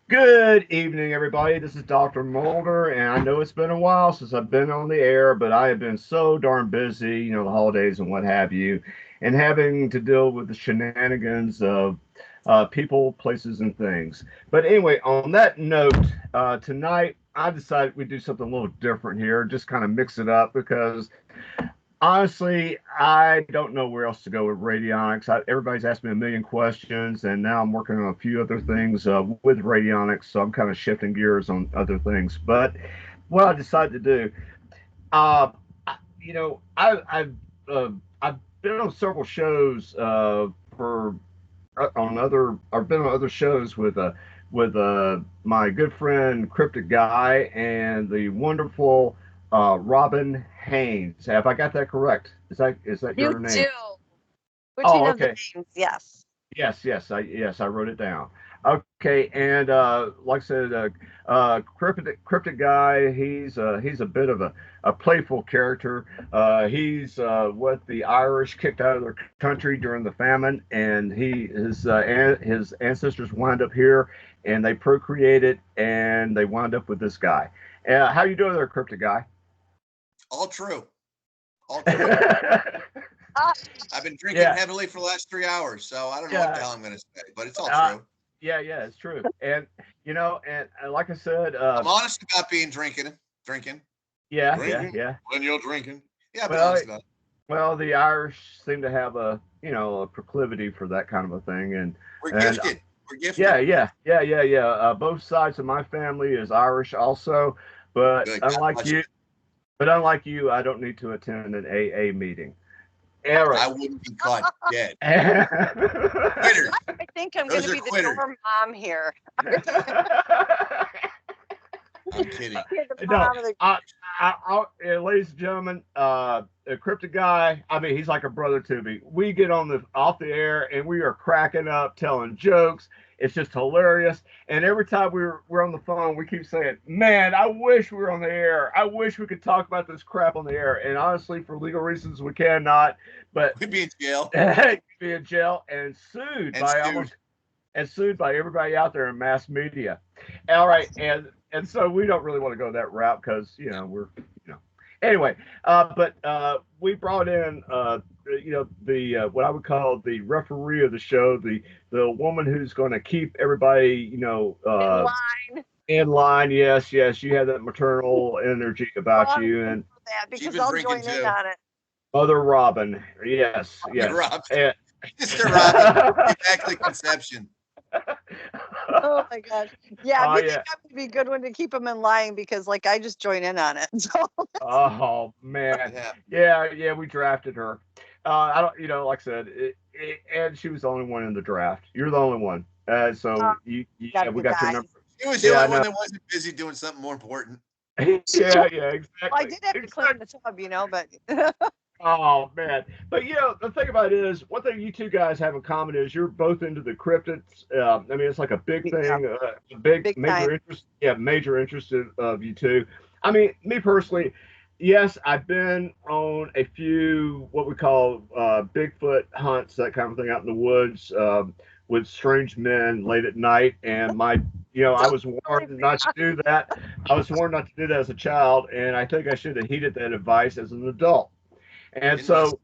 Good evening, everybody. This is Dr. Mulder, and I know it's been a while since I've been on the air, but I have been so darn busy, the holidays and what have you, and having to deal with the shenanigans of people, places, and things. But anyway, on that note, tonight I decided we'd do something a little different here, just kind of mix it up because honestly, I don't know where else to go with radionics. Everybody's asked me a million questions, and now I'm working on a few other things with radionics, so I'm kind of shifting gears on other things. But what I decided to do, uh, uh, I've been on several shows for on other. I've been on other shows with my good friend Cryptic Guy and the wonderful Robin Haynes. Have I got that correct? Is that You your name? do. Which Oh, one of the okay. names? Yes. Yes, I wrote it down. Okay, and like I said, cryptic guy. He's a bit of a playful character. He's what the Irish kicked out of their country during the famine, and his ancestors wound up here, and they procreated, and they wound up with this guy. How you doing there, cryptic guy? All true. All true. Ah, I've been drinking Yeah, heavily for the last 3 hours, so I don't know what the yeah. hell I'm going to say, but it's all Uh, true. yeah, it's true. And like I said, I'm honest about being drinking, drinking yeah. when you're drinking. Yeah, I've been Well, honest about it. well, the Irish seem to have a proclivity for that kind of a thing, We're and gifted. We're yeah, gifted. yeah. Both sides of my family is Irish also, but Good. God unlike bless you, you. I don't need to attend an AA meeting. All right. I wouldn't be caught dead. Yeah, Quitters. I think I'm going Those to are be the quitters. dorm mom here. I'm kidding. You're the no, mom of the. ladies and gentlemen, a cryptic guy. I mean, he's like a brother to me. We get on the off the air and we are cracking up, telling jokes. It's just hilarious. And every time we're on the phone, we keep saying, "Man, I wish we were on the air. I wish we could talk about this crap on the air." And honestly, for legal reasons, we cannot. But We'd be in jail be in jail and and sued. sued by everybody out there in mass media. All right, and so we don't really want to go that route because we're anyway. But we brought in the what I would call the referee of the show, the woman who's going to keep everybody In line. in line. Yes, you have that maternal energy about Well, you, thank and you for that She's because been I'll drinking join in too. on it. Mother Robin. Yes. Rob, And, Mr. Robin, Immaculate Conception. Oh my gosh. Yeah, oh you think yeah. I would be a good one to keep them in line because, like, I just join in on it. So, Oh man, Yeah. yeah. We drafted her. I don't, like I said, and she was the only one in the draft. You're the only one. uh, So got yeah, we you got your guys. number. She was the Yeah, I only one know. that wasn't busy doing something more important. Yeah, Well, I exactly, did have to clean exactly. the tub, but Oh man, but the thing about it is, one thing you two guys have in common is you're both into the cryptids. I mean, it's like a big yeah, thing, a big big time. major interest. Yeah, major interest of you two. I mean, me personally, yes, I've been on a few what we call Bigfoot hunts, that kind of thing, out in the woods with strange men late at night, and I Don't was believe warned not to that. do that. I was warned not to do that as a child, and I think I should have heeded that advice as an adult. And Didn't listen. so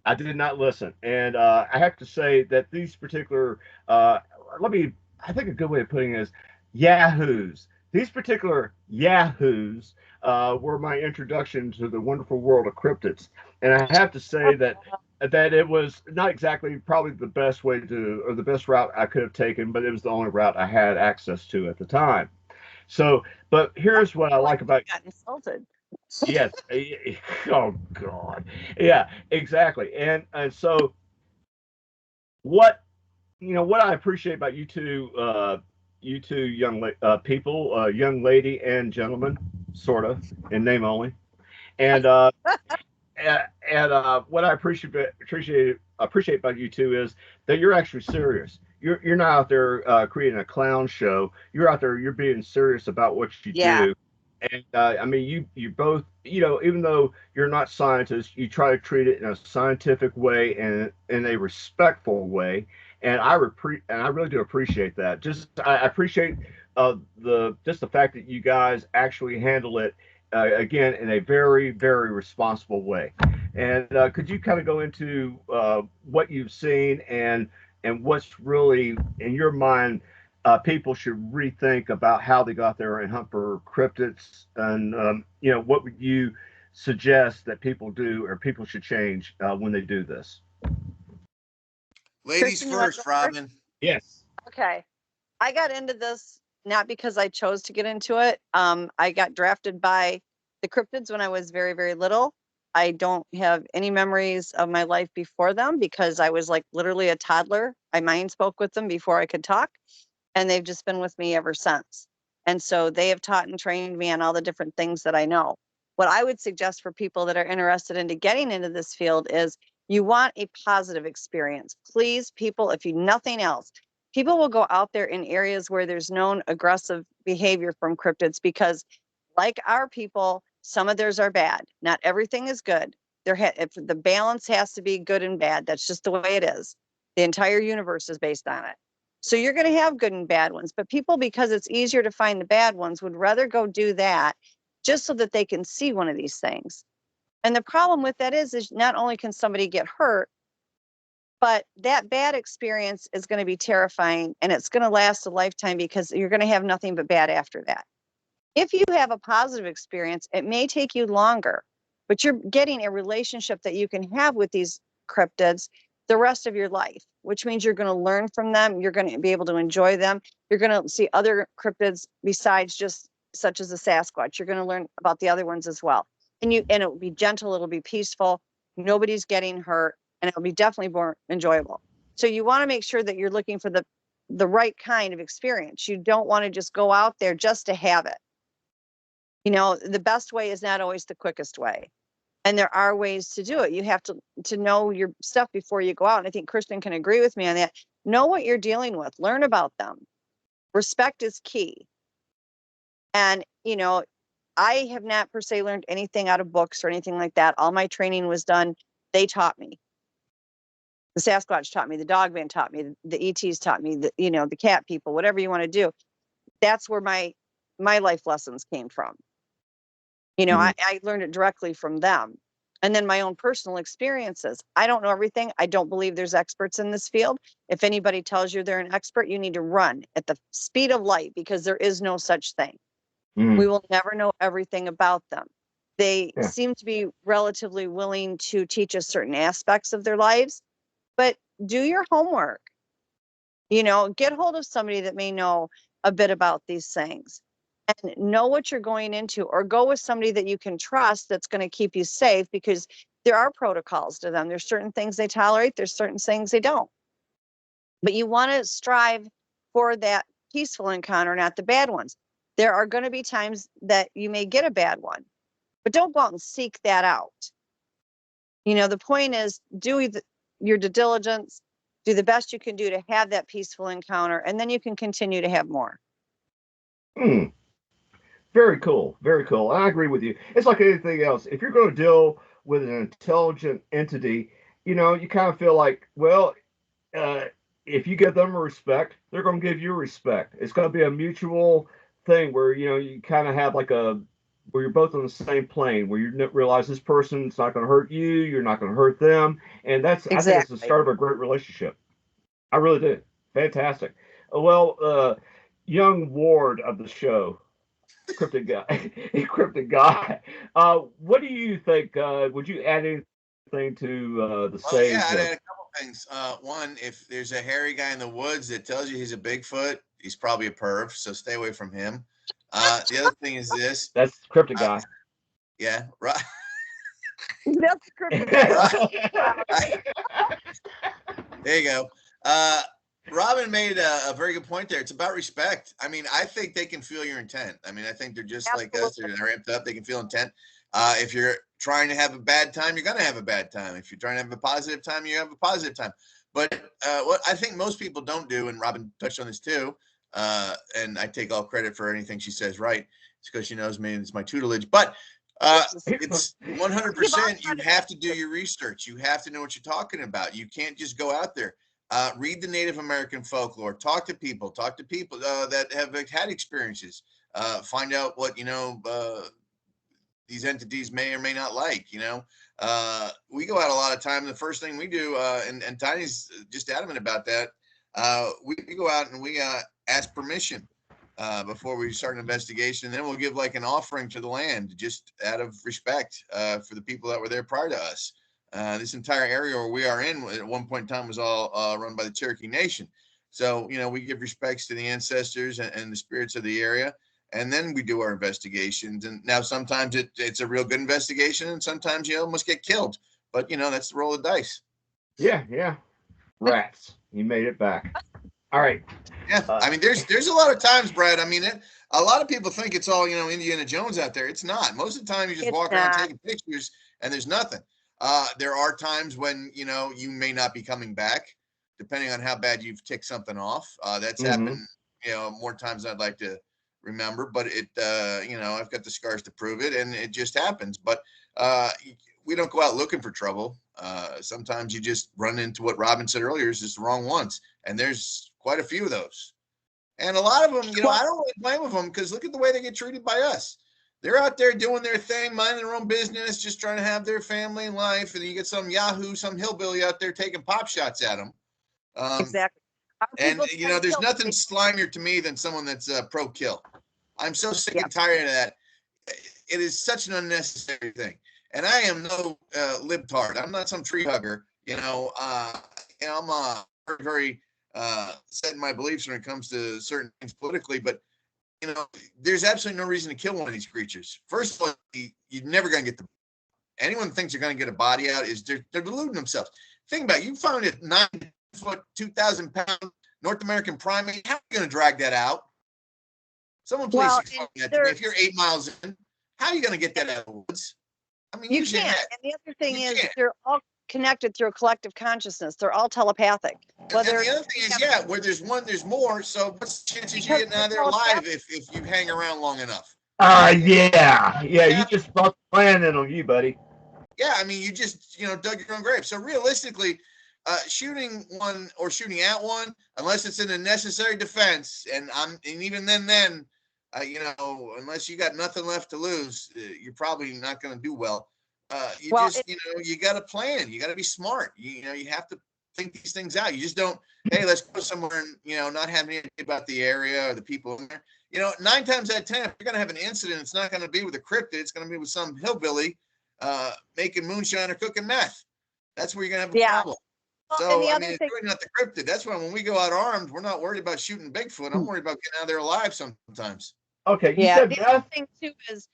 I did not listen. And I have to say that these particular, let me, I think a good way of putting it is yahoos. These particular yahoos were my introduction to the wonderful world of cryptids. And I have to say that it was not exactly probably the best way to, or the best route I could have taken, but it was the only route I had access to at the time. So, but I here's what I feel like like you about got insulted. yes. Oh God. Yeah, exactly. And so what what I appreciate about you two people, young lady and gentleman, sort of in name only, and what I appreciate about you two is that you're actually serious. You're not out there creating a clown show. You're out there. You're being serious about what you Yeah. do. And I mean, you both, even though you're not scientists, you try to treat it in a scientific way and in a respectful way. and I really do appreciate that. I appreciate the fact that you guys actually handle it again in a very very responsible way. And could you kind of go into what you've seen and what's really in your mind people should rethink about how they go out there and hunt for cryptids, and what would you suggest that people do or people should change when they do this? Ladies Kristen, you want to first, go first? Robin. Yes. Okay. I got into this not because I chose to get into it. I got drafted by the cryptids when I was very, very little. I don't have any memories of my life before them because I was like literally a toddler. I mind spoke with them before I could talk, and they've just been with me ever since. And so they have taught and trained me on all the different things that I know. What I would suggest for people that are interested into getting into this field is you want a positive experience. Please, people, if you nothing else, people will go out there in areas where there's known aggressive behavior from cryptids because, like our people, some of theirs are bad. Not everything is good. If the balance has to be good and bad. That's just the way it is. The entire universe is based on it. So you're going to have good and bad ones, but people, because it's easier to find the bad ones, would rather go do that just so that they can see one of these things. And the problem with that is not only can somebody get hurt, but that bad experience is going to be terrifying and it's going to last a lifetime because you're going to have nothing but bad after that. If you have a positive experience, it may take you longer, but you're getting a relationship that you can have with these cryptids the rest of your life, which means you're going to learn from them. You're going to be able to enjoy them. You're going to see other cryptids besides just such as the Sasquatch. You're going to learn about the other ones as well. And it will be gentle. It'll be peaceful. Nobody's getting hurt, and it'll be definitely more enjoyable. So you want to make sure that you're looking for the right kind of experience. You don't want to just go out there just to have it. The best way is not always the quickest way. And there are ways to do it. You have to know your stuff before you go out. And I think Kristen can agree with me on that. Know what you're dealing with. Learn about them. Respect is key. And, I have not per se learned anything out of books or anything like that. All my training was done. They taught me. The Sasquatch taught me. The dog man taught me. The ETs taught me. The cat people, whatever you want to do. That's where my life lessons came from. I learned it directly from them. And then my own personal experiences. I don't know everything. I don't believe there's experts in this field. If anybody tells you they're an expert, you need to run at the speed of light because there is no such thing. We will never know everything about them. They seem to be relatively willing to teach us certain aspects of their lives, but do your homework. Get hold of somebody that may know a bit about these things and know what you're going into, or go with somebody that you can trust that's going to keep you safe, because there are protocols to them. There's certain things they tolerate. There's certain things they don't. But you want to strive for that peaceful encounter, not the bad ones. There are going to be times that you may get a bad one, but don't go out and seek that out. The point is do your due diligence, do the best you can do to have that peaceful encounter, and then you can continue to have more. Very cool. Very cool. I agree with you. It's like anything else. If you're going to deal with an intelligent entity, you kind of feel like, well, uh, if you give them respect, they're going to give you respect. It's going to be a mutual thing where, you kind of have like where you're both on the same plane, where you realize this person's not going to hurt you, you're not going to hurt them. And I think it's the Exactly. start of a great relationship. I really do. Fantastic. Well, young Ward of the show, cryptic guy, cryptic guy. What do you think? Would you add anything to the Well, yeah, sage I'd of? add a couple things. One, if there's a hairy guy in the woods that tells you he's a Bigfoot, he's probably a perv, so stay away from him. The other thing is this. That's cryptic Uh, guy. yeah, right. That's cryptic guy. There you go. Robin made a very good point there. It's about respect. I mean, I think they can feel your intent. I mean, I think they're just like us. They're ramped up. They can feel intent. If you're trying to have a bad time, you're going to have a bad time. If you're trying to have a positive time, you have a positive time. But what I think most people don't do, and Robin touched on this too, and I take all credit for anything she says right. It's because she knows me and it's my tutelage. But it's 100%. You have to do your research. You have to know what you're talking about. You can't just go out there. read the Native American folklore, talk to people that have had experiences, find out what, these entities may or may not like. We go out a lot of time. The first thing we do, and Tiny's just adamant about that, we go out and we ask permission before we start an investigation. And then we'll give like an offering to the land, just out of respect for the people that were there prior to us. This entire area where we are in at one point in time was all run by the Cherokee Nation. So, we give respects to the ancestors and the spirits of the area. And then we do our investigations. And now sometimes it's a real good investigation, and sometimes you almost get killed. But, that's the roll of the dice. Yeah. Rats. You made it back. All right. Yeah. I mean, there's a lot of times, Brad. I mean, a lot of people think it's all, Indiana Jones out there. It's not. Most of the time you just walk around taking pictures and there's nothing. There are times when, you may not be coming back, depending on how bad you've ticked something off. That's happened, more times than I'd like to remember, but I've got the scars to prove it, and it just happens. But we don't go out looking for trouble. Sometimes you just run into what Robin said earlier, is just the wrong ones. And there's quite a few of those. And a lot of them, I don't really blame them, because look at the way they get treated by us. They're out there doing their thing, minding their own business, just trying to have their family and life. And you get some Yahoo, some hillbilly out there taking pop shots at them. Exactly. And, there's nothing slimier to me than someone that's pro-kill. I'm so sick and tired of that. It is such an unnecessary thing. And I am no libtard. I'm not some tree hugger. I'm very, very set in my beliefs when it comes to certain things politically. But, there's absolutely no reason to kill one of these creatures. First of all, you're never going to get anyone thinks you're going to get a body out is they're deluding themselves. Think about it. You found a 9-foot, 2,000-pound North American primate. How are you going to drag that out? Someone please explain that to me. If you're 8 miles in, how are you going to get that out of the woods? I mean, you can't. And the other thing is, they're all connected through a collective consciousness. They're all telepathic. And the other thing is, where there's one, there's more. So what's the chances you get out there alive if you hang around long enough? Yeah. You just brought the plan in on you, buddy. Yeah, I mean, you just, dug your own grave. So realistically, shooting one or shooting at one, unless it's in a necessary defense, and even then, unless you got nothing left to lose, you're probably not going to do well. You got to plan. You got to be smart. You have to think these things out. You just don't, hey, let's go somewhere and, not have any idea about the area or the people in there. 9 times out of 10, if you're going to have an incident, it's not going to be with a cryptid. It's going to be with some hillbilly making moonshine or cooking meth. That's where you're going to have a problem. So, it's really not the cryptid. That's why when we go out armed, we're not worried about shooting Bigfoot. I'm worried about getting out of there alive sometimes. Okay. The other thing, too, is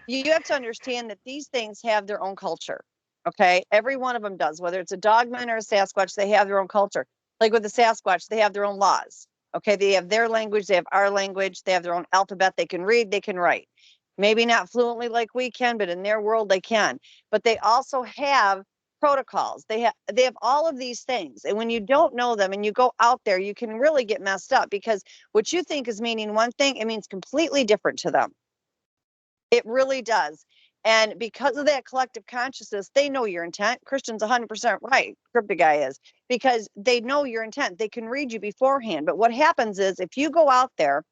you have to understand that these things have their own culture. Okay. Every one of them does, whether it's a dogman or a Sasquatch, they have their own culture. Like with the Sasquatch, they have their own laws. Okay. They have their language. They have our language. They have their own alphabet. They can read, they can write. Maybe not fluently like we can, but in their world, they can. But they also have protocols. They have all of these things. And when you don't know them and you go out there, you can really get messed up, because what you think is meaning one thing, it means completely different to them. It really does. And because of that collective consciousness, they know your intent. Christian's 100% right. Crypto guy is, because they know your intent. They can read you beforehand. But what happens is, if you go out there,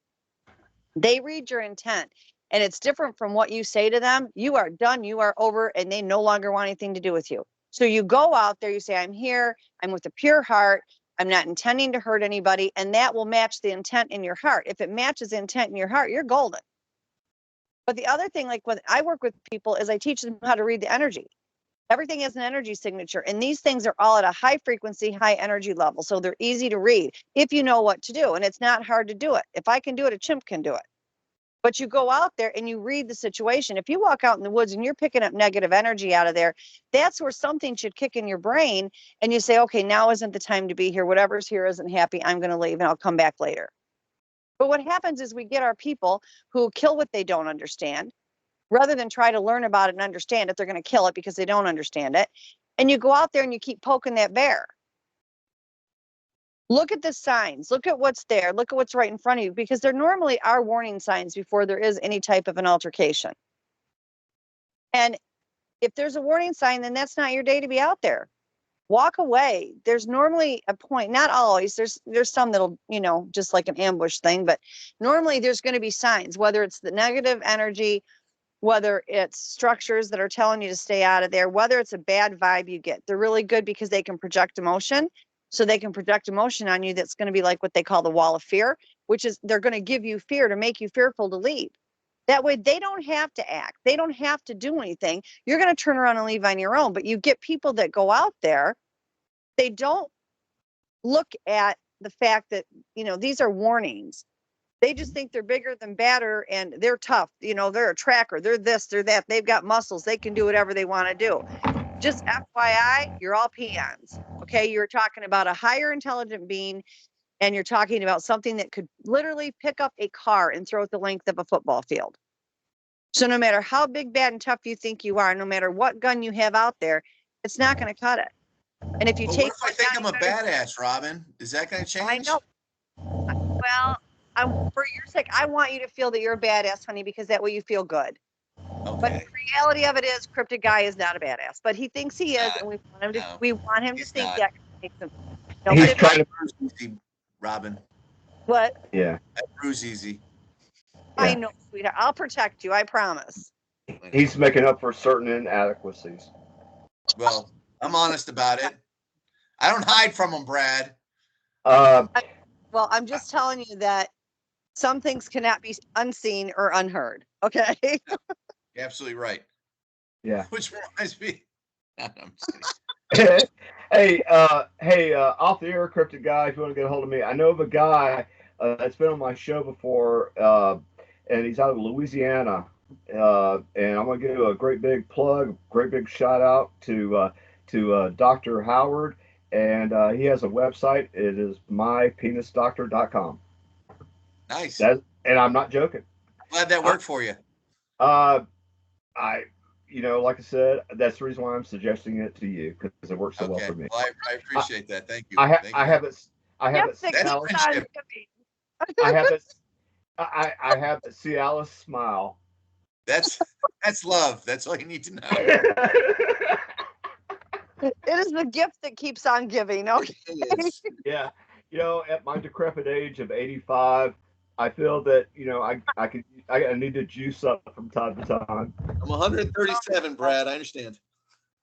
they read your intent, and it's different from what you say to them. You are done. You are over, and they no longer want anything to do with you. So you go out there, you say, I'm here. I'm with a pure heart. I'm not intending to hurt anybody. And that will match the intent in your heart. If it matches the intent in your heart, you're golden. But the other thing, like when I work with people, is I teach them how to read the energy. Everything has an energy signature. And these things are all at a high frequency, high energy level. So they're easy to read if you know what to do. And it's not hard to do it. If I can do it, a chimp can do it. But you go out there and you read the situation. If you walk out in the woods and you're picking up negative energy out of there, that's where something should kick in your brain. And you say, okay, now isn't the time to be here. Whatever's here isn't happy. I'm going to leave and I'll come back later. But what happens is we get our people who kill what they don't understand. Rather than try to learn about it and understand it, they're going to kill it because they don't understand it. And you go out there and you keep poking that bear. Look at the signs. Look at what's there. Look at what's right in front of you, because there normally are warning signs before there is any type of an altercation. And if there's a warning sign, then that's not your day to be out there. walk away. There's normally a point, not always. There's some that'll, just like an ambush thing, but normally there's going to be signs, whether it's the negative energy, whether it's structures that are telling you to stay out of there, whether it's a bad vibe you get. They're really good because they can project emotion. So they can project emotion on you that's going to be like what they call the wall of fear, which is they're going to give you fear to make you fearful to leave. That way they don't have to act. They don't have to do anything. You're going to turn around and leave on your own. But you get people that go out there, they don't look at the fact that, these are warnings. They just think they're bigger than badder and they're tough. They're a tracker. They're this, they're that. They've got muscles. They can do whatever they want to do. Just FYI, you're all peons. Okay. You're talking about a higher intelligent being, and you're talking about something that could literally pick up a car and throw it the length of a football field. So no matter how big, bad, and tough you think you are, no matter what gun you have out there, it's not going to cut it. And if you But take, what if I think I'm a badass, Robin? Is that going to change? I know. Well, for your sake, I want you to feel that you're a badass, honey, because that way you feel good. Okay. But the reality of it is, Cryptic Guy is not a badass, but he thinks he is, and we want him to. We want him to think that. Makes him. He's trying to bruise easy, Robin. What? Yeah. I bruise easy. I know, sweetheart. I'll protect you. I promise. He's making up for certain inadequacies. Well, I'm honest about it. I don't hide from him, Brad. Well, I'm just telling you that some things cannot be unseen or unheard. Okay. You're absolutely right. Yeah. Which reminds me. No, I'm kidding. Hey, off the air, Cryptic Guy, if you want to get a hold of me, I know of a guy that's been on my show before, and he's out of Louisiana. And I'm going to give a great big plug, great big shout out to Dr. Howard. And he has a website. It is mypenisdoctor.com. Nice. And I'm not joking. Glad that worked for you. Like I said, that's the reason why I'm suggesting it to you, because it works so well for me. Well, I appreciate that. Thank you. I have it. I have it. See Alice smile. That's love. That's all you need to know. It is the gift that keeps on giving. Okay. Yeah. At my decrepit age of 85, I feel that I need to juice up from time to time. I'm 137, Brad. I understand.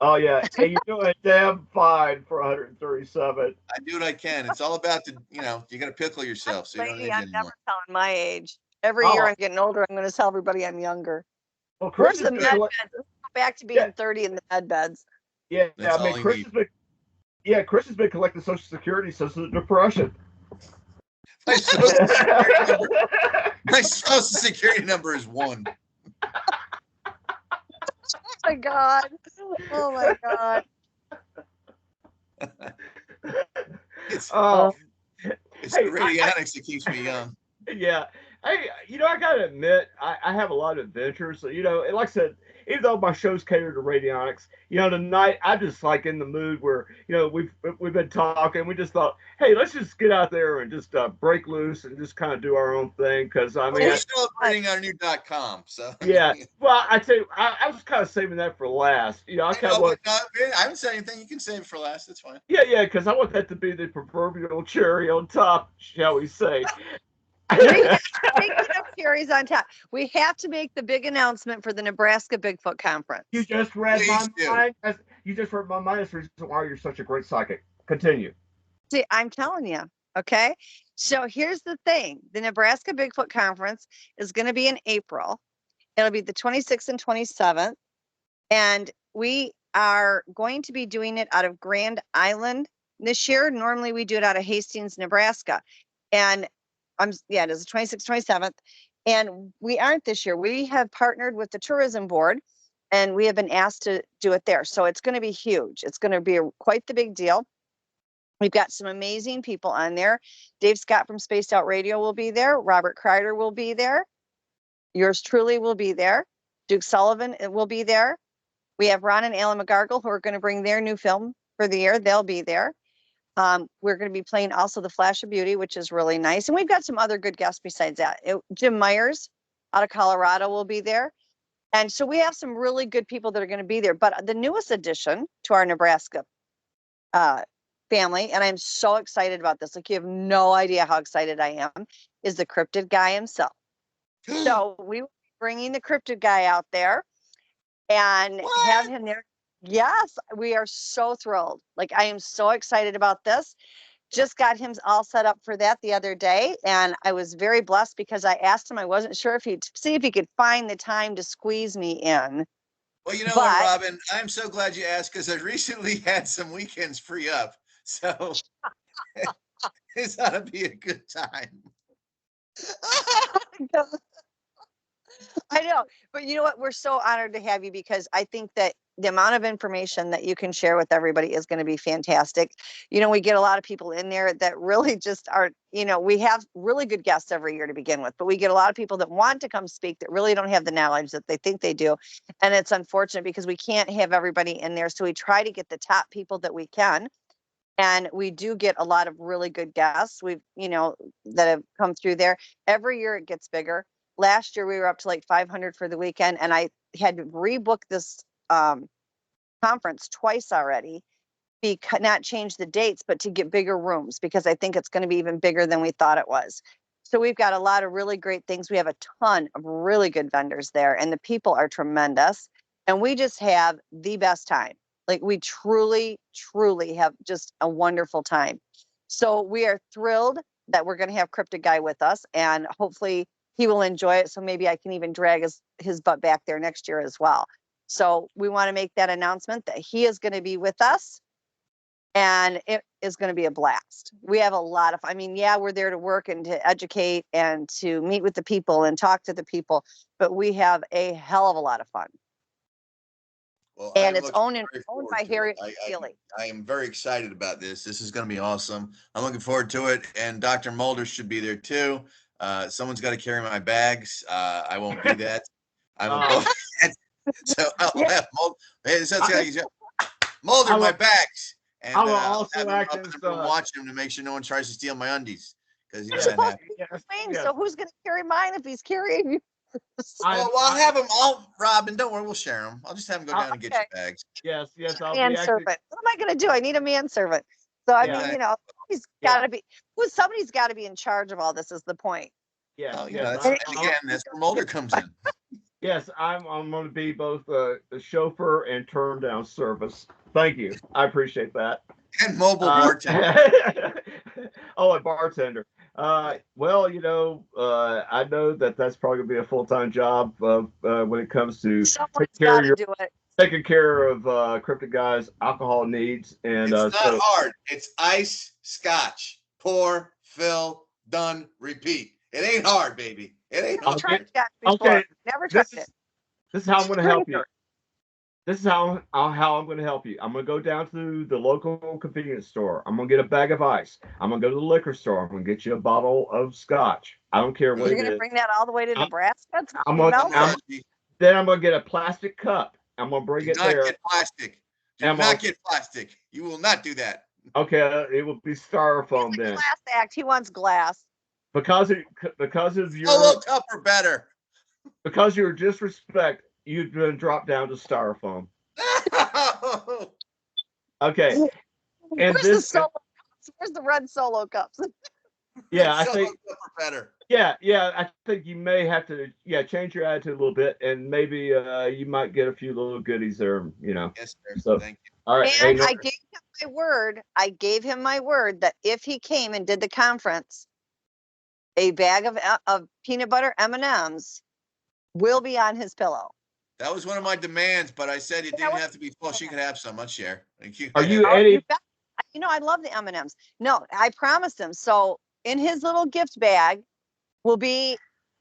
Oh yeah, hey, you're doing damn fine for 137. I do what I can. It's all about you got to pickle yourself, so you don't need I'm anymore. never telling my age. Every year I'm getting older, I'm going to tell everybody I'm younger. Well, where's the med beds? Let's go back to being 30 in the med beds. Yeah, I mean, Chris has been collecting Social Security since the Depression. My Social Security number is 1. Oh my God. Oh my God. It's the radionics that keeps me young. Yeah. Hey, I gotta admit, I have a lot of adventures. And like I said, even though my shows cater to radionics, tonight I'm just like in the mood where, we've been talking. We just thought, hey, let's just get out there and just break loose and just kind of do our own thing. Because I mean, we're celebrating our new .com. So yeah. Well, I tell you, I was kind of saving that for last. I haven't said anything. You can save it for last. That's fine. Yeah, because I want that to be the proverbial cherry on top, shall we say? Speaking of cherries on top, we have to make the big announcement for the Nebraska Bigfoot Conference. You just read my mind. You just read my mind. That's the reason why you're such a great psychic. Continue. See, I'm telling you. Okay. So here's the thing. The Nebraska Bigfoot Conference is going to be in April. It'll be the 26th and 27th. And we are going to be doing it out of Grand Island this year. Normally we do it out of Hastings, Nebraska. And it is the 26th, 27th. And we aren't this year. We have partnered with the tourism board and we have been asked to do it there. So it's going to be huge. It's going to be quite the big deal. We've got some amazing people on there. Dave Scott from Spaced Out Radio will be there. Robert Kreider will be there. Yours truly will be there. Duke Sullivan will be there. We have Ron and Alan McGargle who are going to bring their new film for the year. They'll be there. We're going to be playing also The Flash of Beauty, which is really nice. And we've got some other good guests besides that. Jim Myers out of Colorado will be there. And so we have some really good people that are going to be there. But the newest addition to our Nebraska family, and I'm so excited about this. Like, you have no idea how excited I am, is the cryptid guy himself. So we will be bringing the cryptid guy out there and have him there. Yes, we are so thrilled. Like, I am so excited about this. Just got him all set up for that the other day, and I was very blessed because I asked him, I wasn't sure if he'd see if he could find the time to squeeze me in. Well, you know what, But Robin? I'm so glad you asked because I recently had some weekends free up. So this ought to be a good time. I know, but you know what? We're so honored to have you because I think that the amount of information that you can share with everybody is going to be fantastic. You know, we get a lot of people in there that really just are, you know, we have really good guests every year to begin with, but we get a lot of people that want to come speak that really don't have the knowledge that they think they do. And it's unfortunate because we can't have everybody in there. So we try to get the top people that we can. And we do get a lot of really good guests. We've, you know, that have come through there. Every year it gets bigger. Last year we were up to like 500 for the weekend, and I had to rebook this conference twice already, because not change the dates, but to get bigger rooms because I think it's going to be even bigger than we thought it was. So we've got a lot of really great things. We have a ton of really good vendors there, and the people are tremendous. And we just have the best time. Like, we truly, truly have just a wonderful time. So we are thrilled that we're going to have Cryptid Guy with us, and hopefully he will enjoy it. So maybe I can even drag his butt back there next year as well. So we want to make that announcement that he is going to be with us, and it is going to be a blast. We have a lot of, I mean, yeah, we're there to work and to educate and to meet with the people and talk to the people, but we have a hell of a lot of fun. Well, And I'm it's looking owned forward by to Harriet it. Seeley. I am very excited about this. This is going to be awesome. I'm looking forward to it. And Dr. Mulder should be there too. Someone's got to carry my bags. I won't do that. I'm above that. So I'll have Mulder. Hey, Mulder, my bags. And I will I'll also have him act up in as the room watching him to make sure no one tries to steal my undies because he's not happy. So who's going to carry mine if he's carrying you? Well, I'll have him all, Robin. Don't worry, we'll share them. I'll just have him go down and get your bags. Yes, I'll be Manservant. What am I going to do? I need a manservant. So I mean, you know, he's got to be. Well, somebody's got to be in charge of all this. Is the point? Yes, Oh, yeah. That's where Mulder comes in. Yes, I'm going to be both a chauffeur and turn down service. Thank you. I appreciate that. And mobile bartender. Oh, a bartender. Well, you know, I know that's probably going to be a full-time job when it comes to taking care of Cryptid Guy's alcohol needs. And it's not hard. It's ice, scotch, pour, fill, done, repeat. It ain't hard, baby. It ain't hard. Tried scotch before. Okay. Never tried it. This is how I'm going to help you. This is how I'm going to help you. I'm going to go down to the local convenience store. I'm going to get a bag of ice. I'm going to go to the liquor store. I'm going to get you a bottle of scotch. I don't care what it is. You're going to bring that all the way to Nebraska? Then I'm going to get a plastic cup. I'm going to bring it there. Do not get plastic. Do not get plastic. You will not do that. Okay, it will be styrofoam then. Glass act. He wants glass. Because of your Solo cup or better. Because of your disrespect, you've been dropped down to styrofoam. Okay. And Where's the red Solo cups? Yeah, I think cup or better. Yeah, I think you may have to change your attitude a little bit, and maybe you might get a few little goodies there, you know. Yes, sir. So, thank you. All right. And I gave him my word. I gave him my word that if he came and did the conference, a bag of peanut butter M&Ms will be on his pillow. That was one of my demands, but I said it didn't have to be full. She could have some. I'll share. Are you Eddie? You know, I love the M&Ms. No, I promised him. So in his little gift bag will be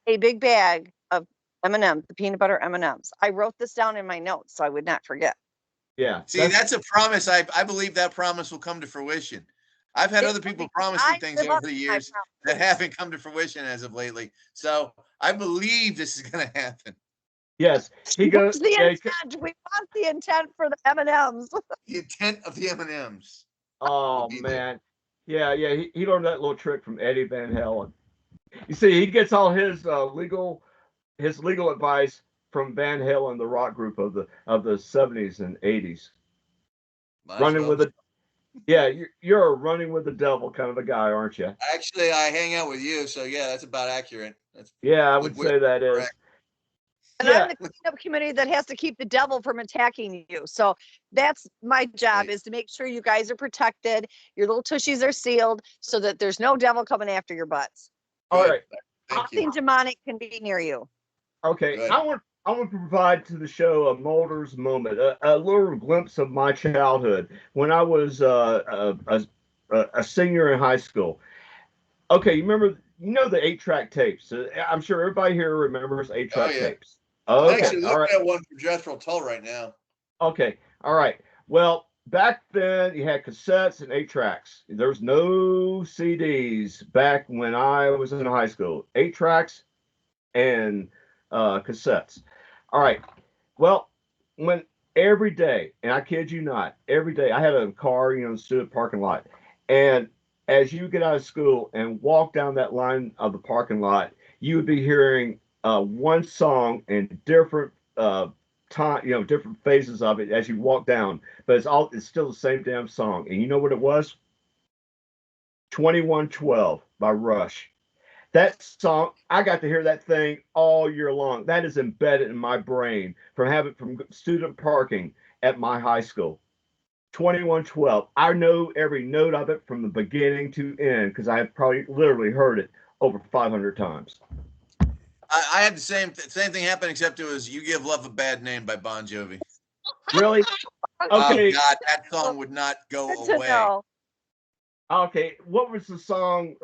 a big bag of M&Ms, the peanut butter M&Ms. I wrote this down in my notes so I would not forget. Yeah. See, that's a promise. I believe that promise will come to fruition. I've had other people promise me things over the years that haven't come to fruition as of lately. So I believe this is going to happen. Yes, he goes. The intent. We want the intent for the M&Ms. The intent of the M&Ms. Oh man, yeah. He learned that little trick from Eddie Van Halen. You see, he gets all his legal advice from Van Halen, the rock group of the 70s and 80s. Running with Yeah, you're a running with the devil kind of a guy, aren't you? Actually, I hang out with you, so yeah, that's about accurate. That's Yeah, I would would say that is. correct. And I'm Yeah, the cleanup committee that has to keep the devil from attacking you. So that's my job, Right. is to make sure you guys are protected, your little tushies are sealed, so that there's no devil coming after your butts. all Good. right. Thank you. Nothing demonic can be near you. Okay, Good. I want to provide to the show a Mulder's moment, a little glimpse of my childhood when I was a senior in high school. Okay, you know the 8-track tapes. I'm sure everybody here remembers Oh 8-track yeah. tapes. I'm Okay, actually all right. looking at one for Jethro Tull right now. Okay, all right. Well, back then you had cassettes and 8-tracks. There was no CDs back when I was in high school. 8-tracks and cassettes. All right. Well, when every day, and I kid you not, every day I had a car, stood at the parking lot, and as you get out of school and walk down that line of the parking lot, you would be hearing one song in different time, different phases of it as you walk down, but it's still the same damn song. And you know what it was? 2112 by Rush. That song, I got to hear that thing all year long. That is embedded in my brain from student parking at my high school. 2112. I know every note of it from the beginning to end because I have probably literally heard it over 500 times. I had the same thing happen, except it was "You Give Love a Bad Name" by Bon Jovi. Really? Oh Okay. God, that song would not go Good to away. know. Okay. What was the song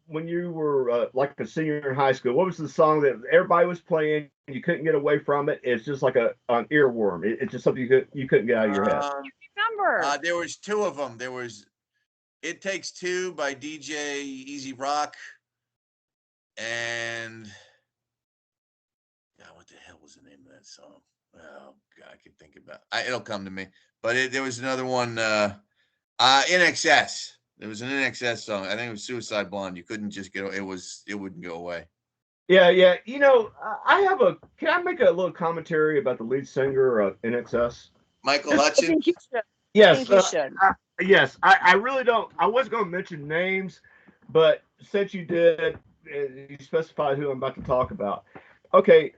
when you were like a senior in high school? What was the song that everybody was playing? You couldn't get away from it. It's just like an earworm. It's just something you couldn't get out of your head. Um, Remember. there was two of them. There was "It Takes Two" by DJ Easy Rock, and God, what the hell was the name of that song? Oh God, I can think about. It'll come to me. But there was another one. In Excess. There was an In Excess song. I think it was Suicide Blonde. You couldn't just get it wouldn't go away. Yeah, yeah. I have a. Can I make a little commentary about the lead singer of NXS? Michael I think you Hutchins. should. I Yes, think you should. yes. I really don't. I was going to mention names, but since you did, you specified who I'm about to talk about. Okay,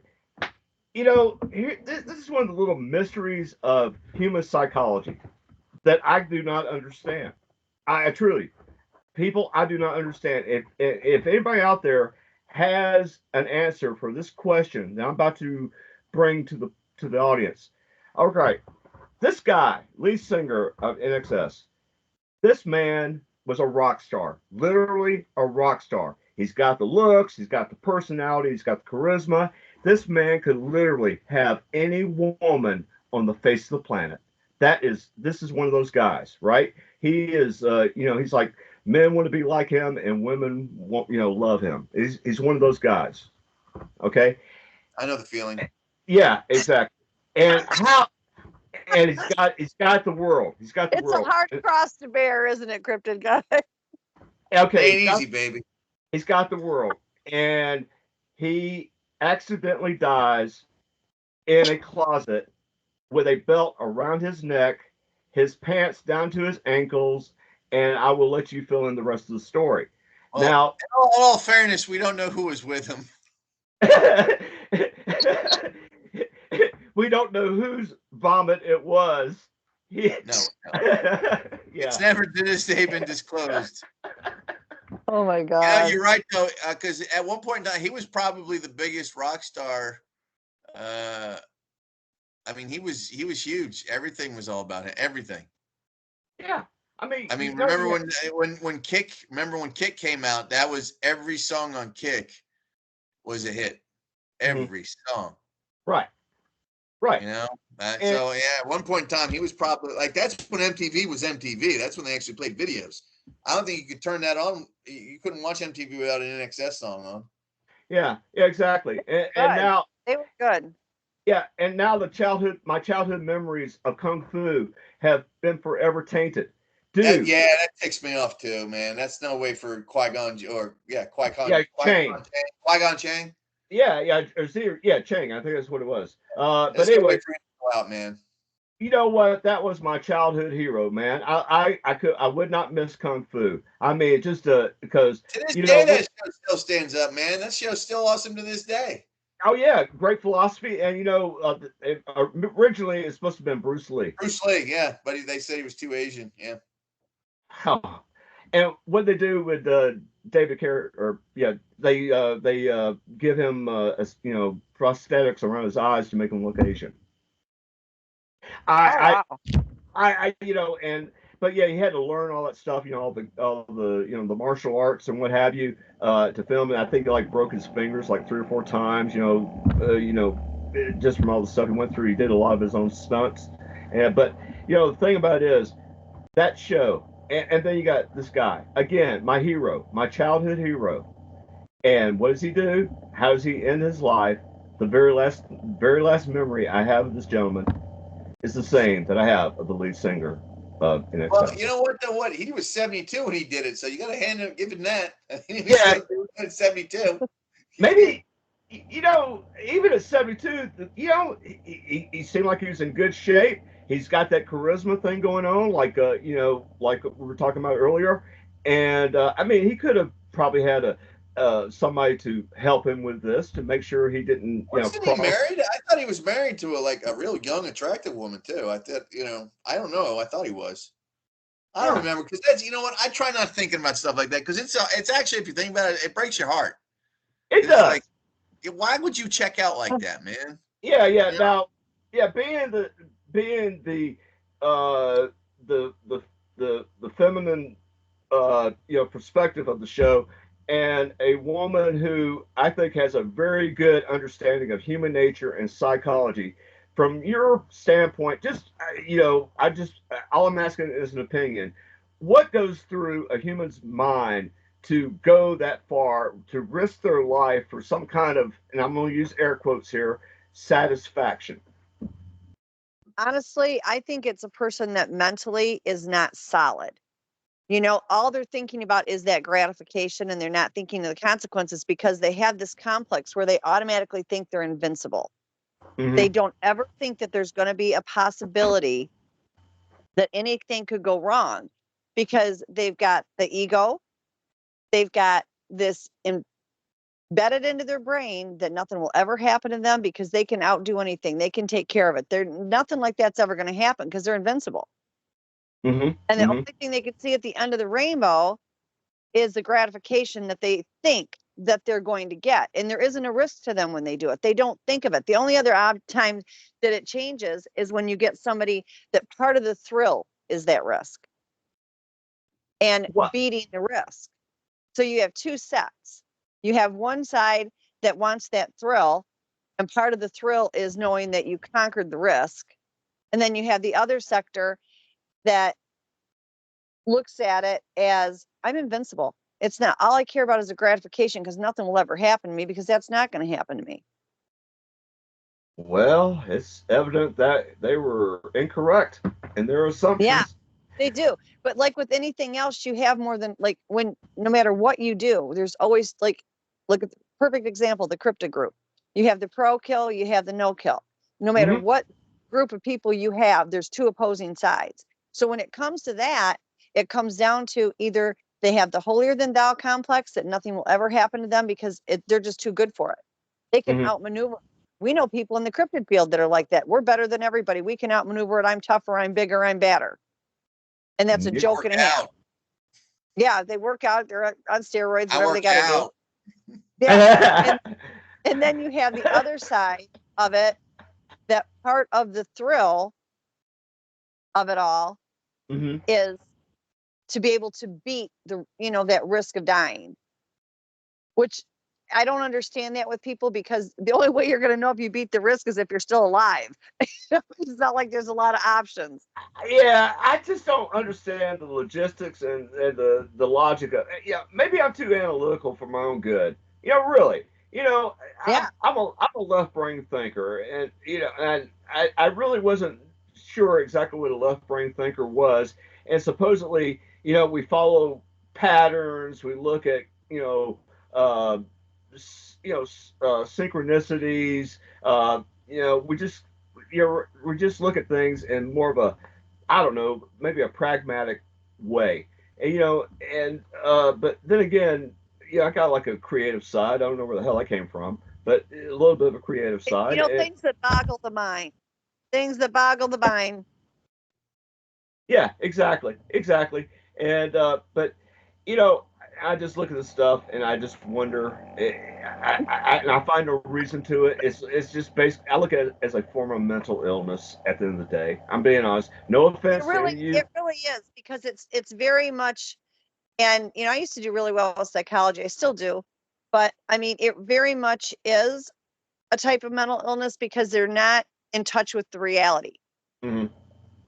this is one of the little mysteries of human psychology that I do not understand. I truly, people, I do not understand. If anybody out there has an answer for this question that I'm about to bring to the audience, okay, this guy, lead singer of NXS, this man was a rock star, literally a rock star. He's got the looks, he's got the personality, he's got the charisma. This man could literally have any woman on the face of the planet. This is one of those guys, right? He is, he's like men want to be like him and women want, love him. He's one of those guys. Okay. I know the feeling. Yeah, exactly. And how, and he's got the world. He's got the It's a world. hard cross to bear, isn't it, Cryptid guy? Okay, Ain't easy, baby. he's got the world, and he accidentally dies in a closet with a belt around his neck, his pants down to his ankles, and I will let you fill in the rest of the story. Well, Now, in all fairness, we don't know who was with him. we don't know whose vomit it was. No, it's Yeah. never to this day been disclosed. Oh my You know, god. you're right though, because at one point in time, he was probably the biggest rock star. Uh, I mean, he was huge. Everything was all about him. Everything. Yeah. I mean, I mean, remember when Kick? Remember when Kick came out? That was every song on Kick was a hit. Mhm. Every song. Right. Right. You know. And So yeah, at one point in time, he was probably like that's when MTV was MTV. That's when they actually played videos. I don't think you could turn that on. You couldn't watch MTV without an NXS song on. yeah, yeah, exactly. And Good. now, They were good. yeah, and now my childhood memories of kung fu have been forever tainted. Dude, Yeah, that ticks me off too, man. That's no way for Qui Gon or yeah, Chang. Qui Gon Chang. Yeah, yeah, or yeah, Chang. I think that's what it was. There's But no way anyway, for him to go out, man. You know what? That was my childhood hero, man. I would not miss Kung Fu. I mean, just because To this you know day, what? that show still stands up, man. That show's still awesome to this day. Oh yeah, great philosophy, and originally it's supposed to have been Bruce Lee. Bruce Lee, yeah, but they said he was too Asian. Yeah. Oh. And what they do with David Carrot, or yeah, they give him prosthetics around his eyes to make him look Asian. Oh, I wow. and but yeah, he had to learn all that stuff, all the the martial arts and what have you, to film it. I think he like broke his fingers like 3 or 4 times, just from all the stuff he went through. He did a lot of his own stunts, and but the thing about it is that show, and then you got this guy again, my hero, my childhood hero, and what does he do? How does he end his life? The very last memory I have of this gentleman is the same that I have of the lead singer in Well, Excel. you know what? Though what he was 72 when he did it, so you got to give him that. He was Yeah, still doing it at 72. maybe even at 72, he seemed like he was in good shape. He's got that charisma thing going on, like we were talking about earlier. And I mean, he could have probably had a somebody to help him with this to make sure he didn't, Wasn't he cross. married? I thought he was married to a real young, attractive woman too. I thought, I don't know. I thought he was. I don't Yeah, remember because that's what I try not thinking about stuff like that because it's actually if you think about it, it breaks your heart. it It's like, does. why would you check out like that, man? Yeah, yeah. You know? Now, yeah, being uh the the feminine perspective of the show, and a woman who I think has a very good understanding of human nature and psychology. From your standpoint, just I just all I'm asking is an opinion. What goes through a human's mind to go that far to risk their life for some kind of, and I'm going to use air quotes here, satisfaction? Honestly, I think it's a person that mentally is not solid. All they're thinking about is that gratification and they're not thinking of the consequences because they have this complex where they automatically think they're invincible. They Mm-hmm. don't ever think that there's going to be a possibility that anything could go wrong because they've got the ego, they've got this embedded into their brain that nothing will ever happen to them because they can outdo anything. They can take care of it. They're nothing like that's ever going to happen because they're invincible. Mm-hmm. And the Mm-hmm. only thing they can see at the end of the rainbow is the gratification that they think that they're going to get. And there isn't a risk to them when they do it. They don't think of it. The only other odd time that it changes is when you get somebody that part of the thrill is that risk and What? beating the risk. So you have two sets. You have one side that wants that thrill, and part of the thrill is knowing that you conquered the risk. And then you have the other sector that looks at it as I'm invincible. It's not all I care about is the gratification because nothing will ever happen to me because that's not going to happen to me. Well, it's evident that they were incorrect in their Yeah, assumptions. they do. But like with anything else, you have more than like when no matter what you do, there's always like look at the perfect example, the crypto group. You have the pro kill, you have the no kill. No matter Mm-hmm. what group of people you have, there's two opposing sides. So when it comes to that, it comes down to either they have the holier than thou complex that nothing will ever happen to them because they're just too good for it. They can Mm-hmm. outmaneuver. We know people in the cryptid field that are like that. We're better than everybody. We can outmaneuver it. I'm tougher. I'm bigger. I'm badder. And that's a Yeah. joke Work and a half. out. Yeah, they work out. They're on steroids, I whatever they work got to do. out. Yeah, and and then you have the other side of it. That part of the thrill of it all Mm-hmm. is to be able to beat that risk of dying, which I don't understand that with people because the only way you're going to know if you beat the risk is if you're still alive. It's not like there's a lot of options. Yeah, I just don't understand the logistics and the logic of. Yeah, maybe I'm too analytical for my own good. Really. Yeah, I'm a left brain thinker, and I really wasn't sure exactly what a left brain thinker was. And supposedly, we follow patterns. We look at synchronicities. We just we just look at things in more of a, I don't know, maybe a pragmatic way. And but then again, yeah, I got like a creative side. I don't know where the hell I came from, but a little bit of a creative You side. know, things that boggle the mind. Things that boggle the mind. Yeah, exactly, exactly. And but you know, I just look at this stuff and I just wonder. And I find no reason to it. It's just based. I look at it as a form of mental illness. At the end of the day, I'm being honest. No offense to any of you. It really is, because it's very much. And you know, I used to do really well with psychology. I still do, but I mean, it very much is a type of mental illness because they're not in touch with the reality. Hmm.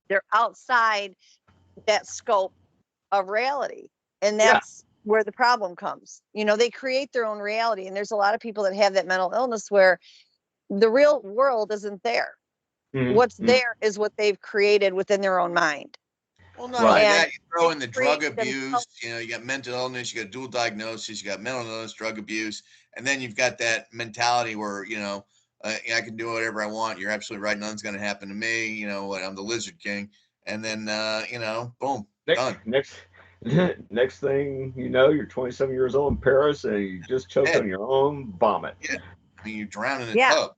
They're outside that scope of reality, and Yeah. that's where the problem comes. You know, they create their own reality, and there's a lot of people that have that mental illness where the real world isn't there. What's Hmm. there is what they've created within their own mind. Well, not only Right. And that, you throw they in the drug create abuse. themselves. You know, you got mental illness, you got dual diagnosis, you got mental illness, drug abuse, and then you've got that mentality where I can do whatever I want. You're absolutely right. Nothing's going to happen to me. You know what? I'm the Lizard King, and then boom, Next, done, next, next thing you know, you're 27 years old in Paris and you just choked dead. on your own vomit. Yeah, I mean, you drown in a Yeah, tub.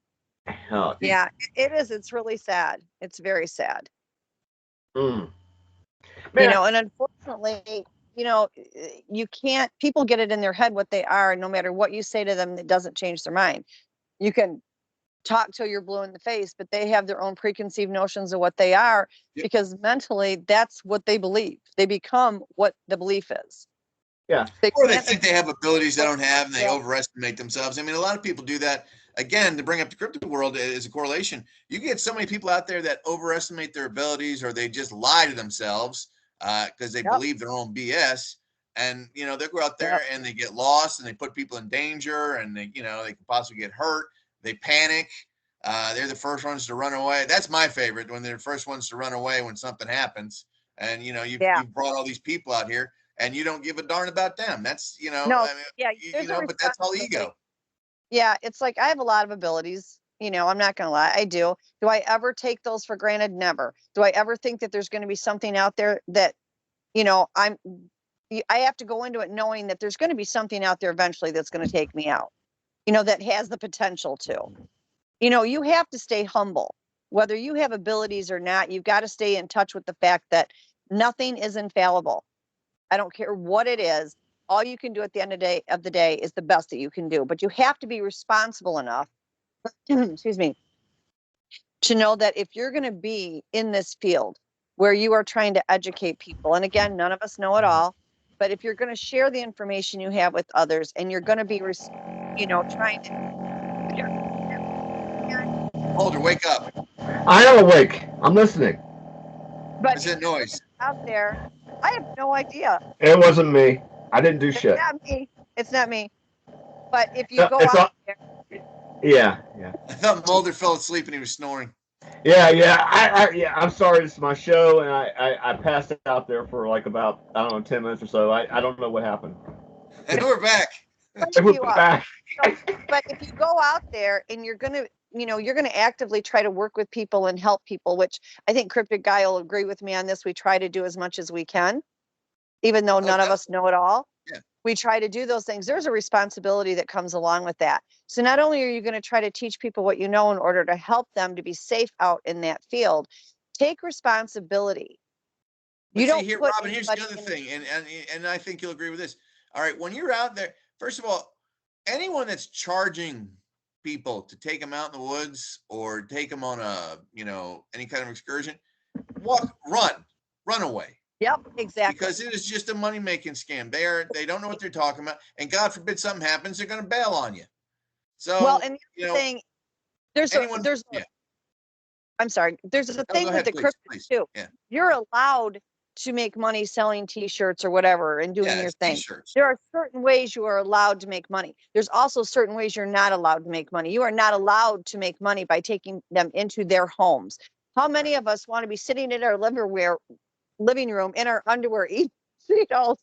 Oh, yeah, it is. It's really sad. It's very sad. mm. You Man, know, and unfortunately, you know, you can't, people get it in their head what they are, and no matter what you say to them, it doesn't change their mind. You can talk till you're blue in the face, but they have their own preconceived notions of what they are, Yep. because mentally that's what they believe. They become what the belief is. yeah, They Or they can't think they have abilities they what don't have, and they they overestimate themselves. I mean, a lot of people do that. Again, to bring up the crypto world as a correlation, you get so many people out there that overestimate their abilities, or they just lie to themselves because they Yep, believe their own BS. And they go out there yep. and they get lost, and they put people in danger, and they can possibly get hurt. They panic. They're the first ones to run away. That's my favorite, when they're the first ones to run away when something happens. And Yeah. you've brought all these people out here, and you don't give a darn about them. That's No, I mean, yeah, there's a but that's all responsibility. ego. Yeah, it's like I have a lot of abilities. You know, I'm not going to lie. I do. Do I ever take those for granted? Never. Do I ever think that there's going to be something out there that, you know, I have to go into it knowing that there's going to be something out there eventually that's going to take me out, you know, that has the potential to. You know, you have to stay humble. Whether you have abilities or not, you've got to stay in touch with the fact that nothing is infallible. I don't care what it is. All you can do at the end of the day is the best that you can do. But you have to be responsible enough, excuse me, to know that if you're going to be in this field where you are trying to educate people, and again, none of us know it all, but if you're going to share the information you have with others, and you're going to be, trying to, Mulder, wake up. I am awake. I'm listening. but What's if that you're going to noise? be out there, I have no idea. It wasn't me. I didn't do It's shit. not me. It's not me. But if you No, go it's out all. there, Yeah, yeah, I thought Mulder fell asleep and he was snoring. yeah. Yeah. I'm sorry. It's my show, and I passed out there for like about, I don't know, 10 minutes or so. I don't know what happened. And we're back. wake We're you up. back. So, but if you go out there and you're going to actively try to work with people and help people, which I think Cryptic Guy will agree with me on this. We try to do as much as we can, even though Oh, none of us know it all. yeah. We try to do those things. There's a responsibility that comes along with that. So not only are you going to try to teach people what you know in order to help them to be safe out in that field, take responsibility. But You see don't here, put Robin, here's the anybody other in. thing, and I think you'll agree with this. All right, when you're out there, first of all, anyone that's charging people to take them out in the woods or take them on any kind of excursion, run away, Yep, exactly. because it is just a money making scam. They don't know what they're talking about, and God forbid something happens, they're going to bail on you. Well, So and the other thing, anyone, there's yeah. I'm sorry. There's a Oh, go thing with ahead, the please, crypto please. too. Yeah, You're allowed to make money selling t-shirts or whatever and doing yeah, your it's thing. t-shirts. There are certain ways you are allowed to make money. There's also certain ways you're not allowed to make money. You are not allowed to make money by taking them into their homes. How many of us want to be sitting in our living room in our underwear eating Cheetos,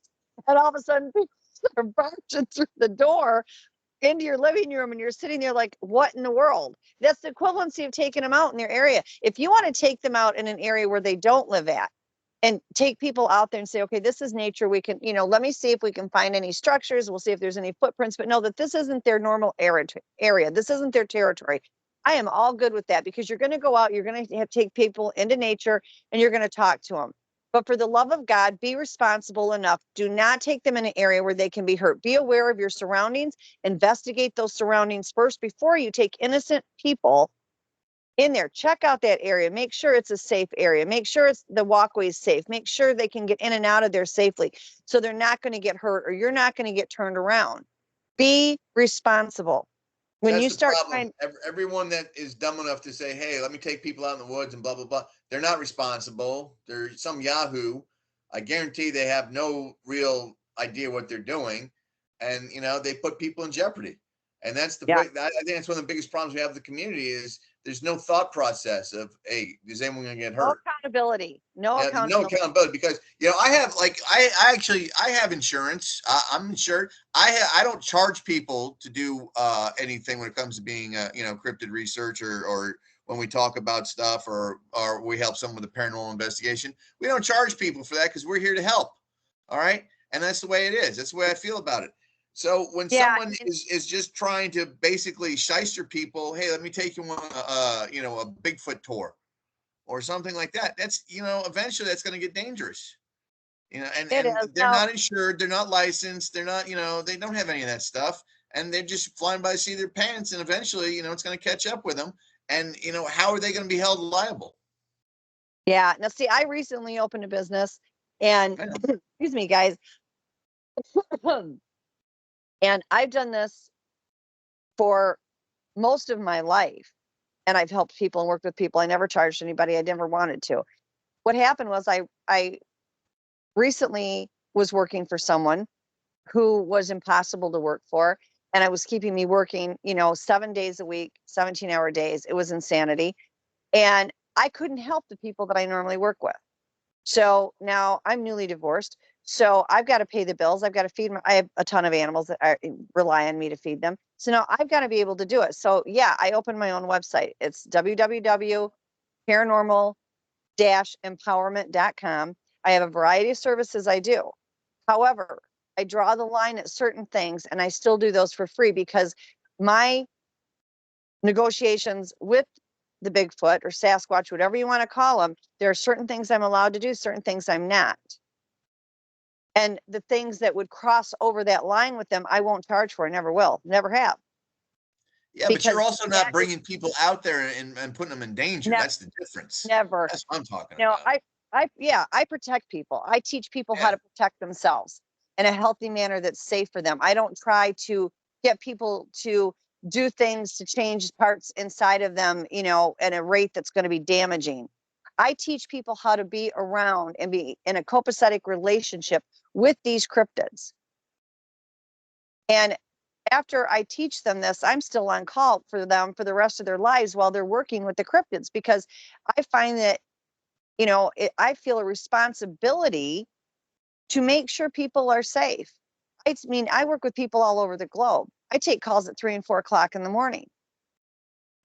and all of a sudden people are barging through the door into your living room and you're sitting there like, what in the world? That's the equivalency of taking them out in their area. If you want to take them out in an area where they don't live at and take people out there and say, okay, this is nature. We can, let me see if we can find any structures. We'll see if there's any footprints, but know that this isn't their normal area. This isn't their territory. I am all good with that because you're going to go out, you're going to take people into nature and you're going to talk to them. But for the love of God, be responsible enough. Do not take them in an area where they can be hurt. Be aware of your surroundings. Investigate those surroundings first before you take innocent people in there. Check out that area. Make sure it's a safe area. Make sure the walkway is safe. Make sure they can get in and out of there safely so they're not going to get hurt or you're not going to get turned around. Be responsible. When That's you the start problem. Everyone that is dumb enough to say, hey, let me take people out in the woods and blah, blah, blah, they're not responsible. They're some Yahoo. I guarantee they have no real idea what they're doing. And, they put people in jeopardy. And that's I think that's one of the biggest problems we have with the community is there's no thought process of, hey, is anyone going to get hurt? No accountability. No accountability because I have I have insurance. I'm insured. I don't charge people to do anything when it comes to being cryptid research or when we talk about stuff or we help someone with a paranormal investigation. We don't charge people for that because we're here to help. All right, and that's the way it is. That's the way I feel about it. So when someone is just trying to basically shyster people, hey, let me take you on a Bigfoot tour or something like that. That's, eventually that's going to get dangerous, and they're not insured. They're not licensed. They're not, they don't have any of that stuff. And they're just flying by the seat of their pants. And eventually, it's going to catch up with them. And, how are they going to be held liable? Yeah. Now, see, I recently opened a business and excuse me, guys. And I've done this for most of my life. And I've helped people and worked with people. I never charged anybody. I never wanted to. What happened was I recently was working for someone who was impossible to work for. And I was keeping me working, 7 days a week, 17-hour days. It was insanity. And I couldn't help the people that I normally work with. So now I'm newly divorced. So I've got to pay the bills. I've got to feed I have a ton of animals that rely on me to feed them. So now I've got to be able to do it. So yeah, I opened my own website. It's www.paranormal-empowerment.com. I have a variety of services I do. However, I draw the line at certain things and I still do those for free because my negotiations with the Bigfoot or Sasquatch, whatever you want to call them, there are certain things I'm allowed to do, certain things I'm not. And the things that would cross over that line with them, I won't charge for. I never will, never have. Yeah, but you're also not bringing people out there and putting them in danger. That's the difference. Never. That's what I'm talking about. I protect people. I teach people how to protect themselves in a healthy manner that's safe for them. I don't try to get people to do things to change parts inside of them, at a rate that's going to be damaging. I teach people how to be around and be in a copacetic relationship with these cryptids. And after I teach them this, I'm still on call for them for the rest of their lives while they're working with the cryptids because I find that, I feel a responsibility to make sure people are safe. I work with people all over the globe. I take calls at 3 and 4 o'clock in the morning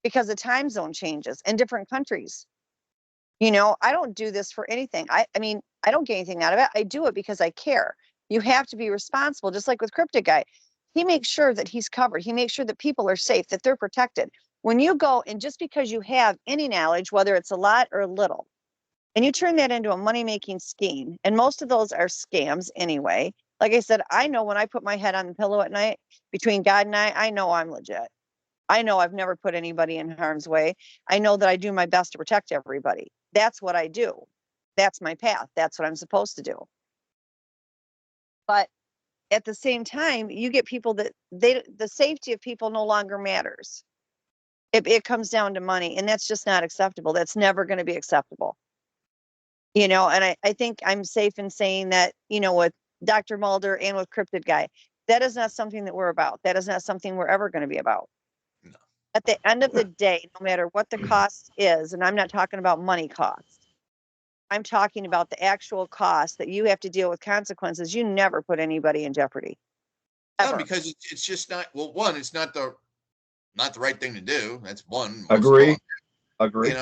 because the time zone changes in different countries. I don't do this for anything. I don't get anything out of it. I do it because I care. You have to be responsible, just like with Cryptic Guy. He makes sure that he's covered. He makes sure that people are safe, that they're protected. When you go, and just because you have any knowledge, whether it's a lot or a little, and you turn that into a money-making scheme, and most of those are scams anyway. Like I said, I know when I put my head on the pillow at night, between God and I know I'm legit. I know I've never put anybody in harm's way. I know that I do my best to protect everybody. That's what I do. That's my path. That's what I'm supposed to do. But at the same time, you get people that the safety of people no longer matters. It comes down to money, and that's just not acceptable. That's never going to be acceptable. And I think I'm safe in saying that, with Dr. Mulder and with Cryptid Guy, that is not something that we're about. That is not something we're ever going to be about. No. At the end of the day, no matter what the cost is, and I'm not talking about money cost, I'm talking about the actual cost that you have to deal with consequences. You never put anybody in jeopardy. No, because it's just not. Well, one, it's not the right thing to do. That's one. Most of all, Agree.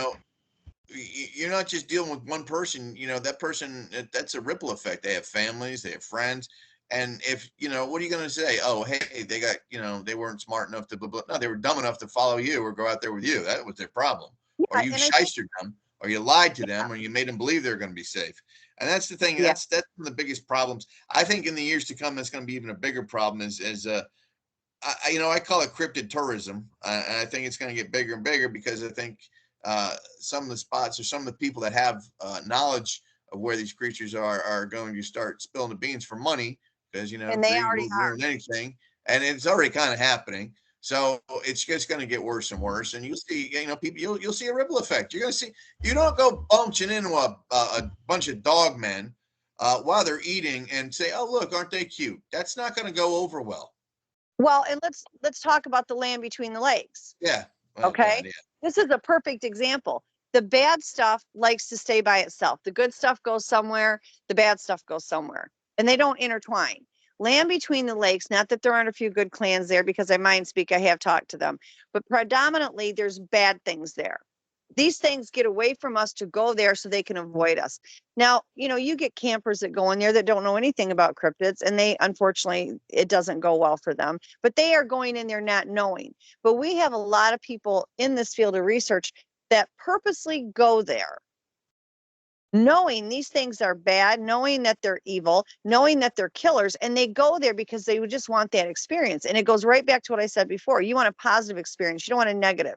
You're not just dealing with one person. That person. That's a ripple effect. They have families. They have friends. And if what are you going to say? Oh, hey, they got they weren't smart enough to blah, blah. No, they were dumb enough to follow you or go out there with you. That was their problem. Or Yeah, you and shystered them, or you lied to them, or you made them believe they're going to be safe. And that's the thing. yeah. That's one of the biggest problems. I think in the years to come, that's going to be even a bigger problem. I call it cryptid tourism. And I think it's going to get bigger and bigger because I think some of the spots or some of the people that have knowledge of where these creatures are going to start spilling the beans for money because And they greed already will are. ruin anything, and it's already kind of happening. So it's just going to get worse and worse, and you'll see, people, you'll see a ripple effect. You're going to see, you don't go bunching into a bunch of dog men while they're eating and say, "Oh, look, aren't they cute?" That's not going to go over well. Well, and let's talk about the land between the lakes. Yeah. Oh Okay. God, yeah. This is a perfect example. The bad stuff likes to stay by itself. The good stuff goes somewhere, the bad stuff goes somewhere, and they don't intertwine. Land between the lakes, not that there aren't a few good clans there, because I mind speak, I have talked to them, but predominantly there's bad things there. These things get away from us to go there so they can avoid us. Now, you get campers that go in there that don't know anything about cryptids, and they, unfortunately, it doesn't go well for them, but they are going in there not knowing. But we have a lot of people in this field of research that purposely go there knowing these things are bad, knowing that they're evil, knowing that they're killers, and they go there because they would just want that experience. And it goes right back to what I said before. You want a positive experience. You don't want a negative.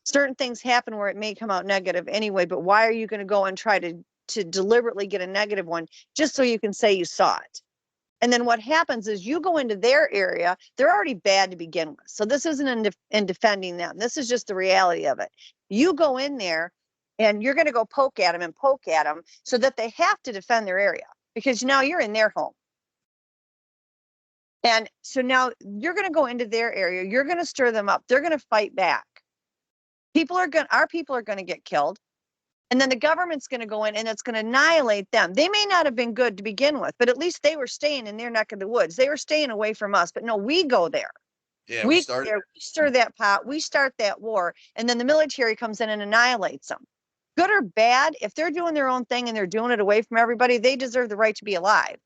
Certain things happen where it may come out negative anyway, but why are you going to go and try to deliberately get a negative one just so you can say you saw it? And then what happens is you go into their area, they're already bad to begin with. So this isn't in defending them. This is just the reality of it. You go in there and you're going to go poke at them so that they have to defend their area because now you're in their home. And so now you're going to go into their area. You're going to stir them up. They're going to fight back. Our people are going to get killed. And then the government's going to go in and it's going to annihilate them. They may not have been good to begin with, but at least they were staying in their neck of the woods. They were staying away from us. But no, we go there. Yeah, we stir that pot. We start that war. And then the military comes in and annihilates them. Good or bad, if they're doing their own thing and they're doing it away from everybody, they deserve the right to be alive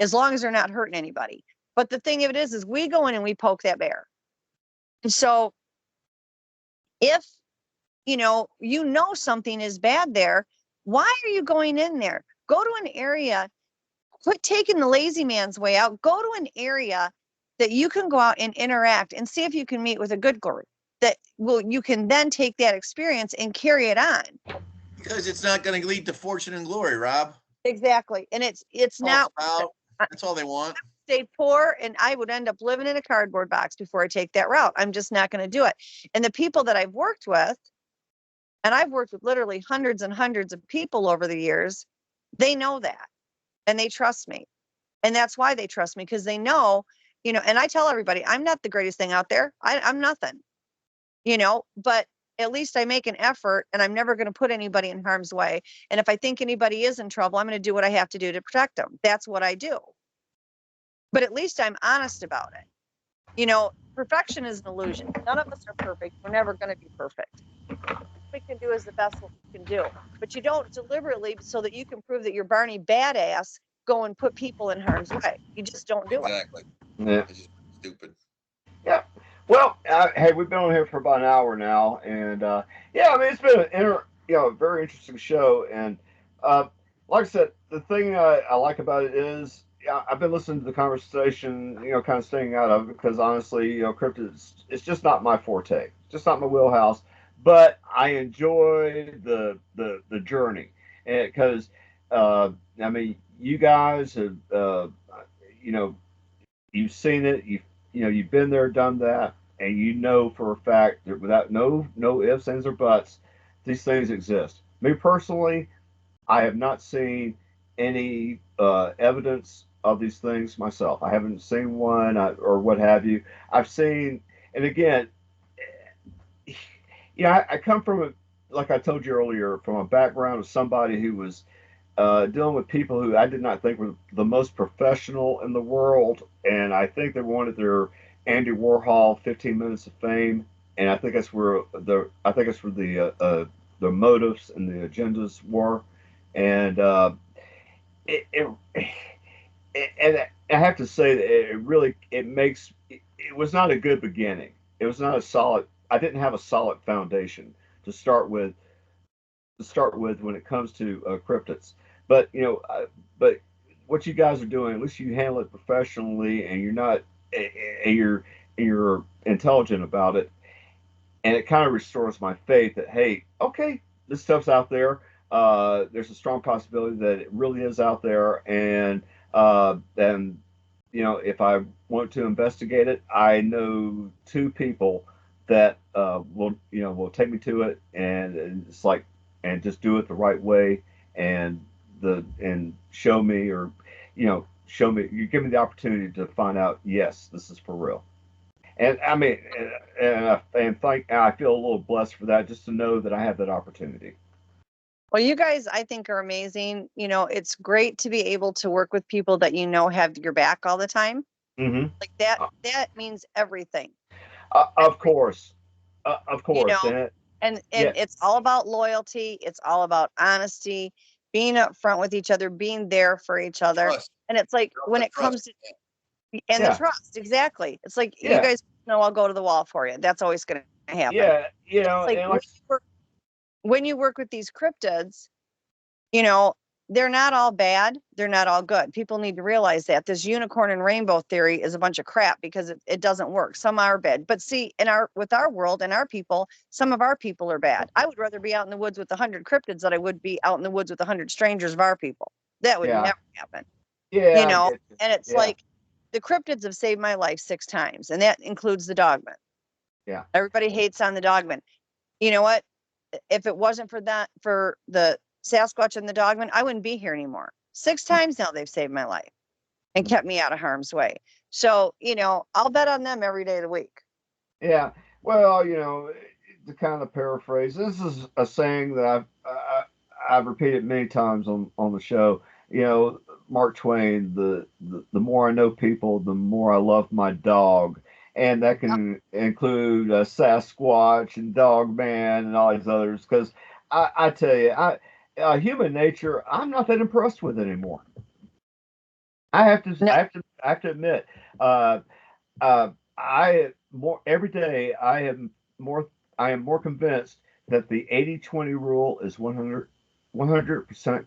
as long as they're not hurting anybody. But the thing of it is we go in and we poke that bear. And so if something is bad there, why are you going in there? Go to an area, quit taking the lazy man's way out. Go to an area that you can go out and interact and see if you can meet with a good group you can then take that experience and carry it on. Because it's not going to lead to fortune and glory, Rob. Exactly. And it's not. That's all they want. Stay poor, and I would end up living in a cardboard box before I take that route. I'm just not going to do it. And the people that I've worked with, and I've worked with literally hundreds and hundreds of people over the years, they know that and they trust me. And that's why they trust me, because they know, and I tell everybody, I'm not the greatest thing out there. I'm nothing, but at least I make an effort and I'm never going to put anybody in harm's way. And if I think anybody is in trouble, I'm going to do what I have to do to protect them. That's what I do. But at least I'm honest about it. Perfection is an illusion. None of us are perfect. We're never going to be perfect. What we can do is the best what we can do. But you don't deliberately, so that you can prove that you're Barney Badass, go and put people in harm's way. You just don't do it. Exactly. Yeah. It's just stupid. Yeah. Well, hey, we've been on here for about an hour now, and yeah, I mean, it's been a very interesting show. And like I said, the thing I like about it is I've been listening to the conversation, kind of staying out of it because honestly, cryptid it's just not my forte, just not my wheelhouse. But I enjoy the journey, because I mean, you guys have you've seen it, you've been there, done that, and you know for a fact that without no ifs, ands, or buts, these things exist. Me personally, I have not seen any evidence of these things myself. I haven't seen one or what have you. I've seen, and again, I come from like I told you earlier, from a background of somebody who was dealing with people who I did not think were the most professional in the world, and I think they wanted their Andy Warhol 15 minutes of fame, and I think that's where the motives and the agendas were, and it, it, and I have to say that it was not a good beginning. It was not a solid. I didn't have a solid foundation to start with when it comes to cryptids. But but what you guys are doing, at least you handle it professionally, and you're not, and you're intelligent about it, and it kind of restores my faith that hey, okay, this stuff's out there. There's a strong possibility that it really is out there, and if I want to investigate it, I know two people that will take me to it, and it's like, and just do it the right way, and show me, or show me, you give me the opportunity to find out, yes, this is for real. And I mean, I feel a little blessed for that, just to know that I have that opportunity. Well, you guys, I think, are amazing. It's great to be able to work with people that have your back all the time. Mm-hmm. Like that means everything. Of course, of You course, know, and yeah, it's all about loyalty. It's all about honesty, being upfront with each other, being there for each other. Trust. And it's like when The it comes trust. to and the yeah, trust, exactly. It's like you yeah, guys know I'll go to the wall for you. That's always going to happen. yeah. It's like And like, when you work with these cryptids, you know, they're not all bad. They're not all good. People need to realize that this unicorn and rainbow theory is a bunch of crap because it doesn't work. Some are bad. But see, with our world and our people, some of our people are bad. I would rather be out in the woods with 100 cryptids than I would be out in the woods with 100 strangers of our people. That would yeah, never happen. yeah, You I know, get you. and it's Yeah, like the cryptids have saved my life 6 times, and that includes the dogman. yeah. Everybody hates on the dogman. You know what? If it wasn't for the Sasquatch and the dogman, I wouldn't be here anymore. 6 times now they've saved my life and kept me out of harm's way. So, I'll bet on them every day of the week. Yeah. Well, to kind of paraphrase, this is a saying that I've repeated many times on the show. Mark Twain, the more I know people, the more I love my dog. And that can include Sasquatch and Dogman and all these others. Because I tell you, human nature, I'm not that impressed with anymore. No, I have to admit, uh, I more every day I am more convinced that the 80-20 rule is 100%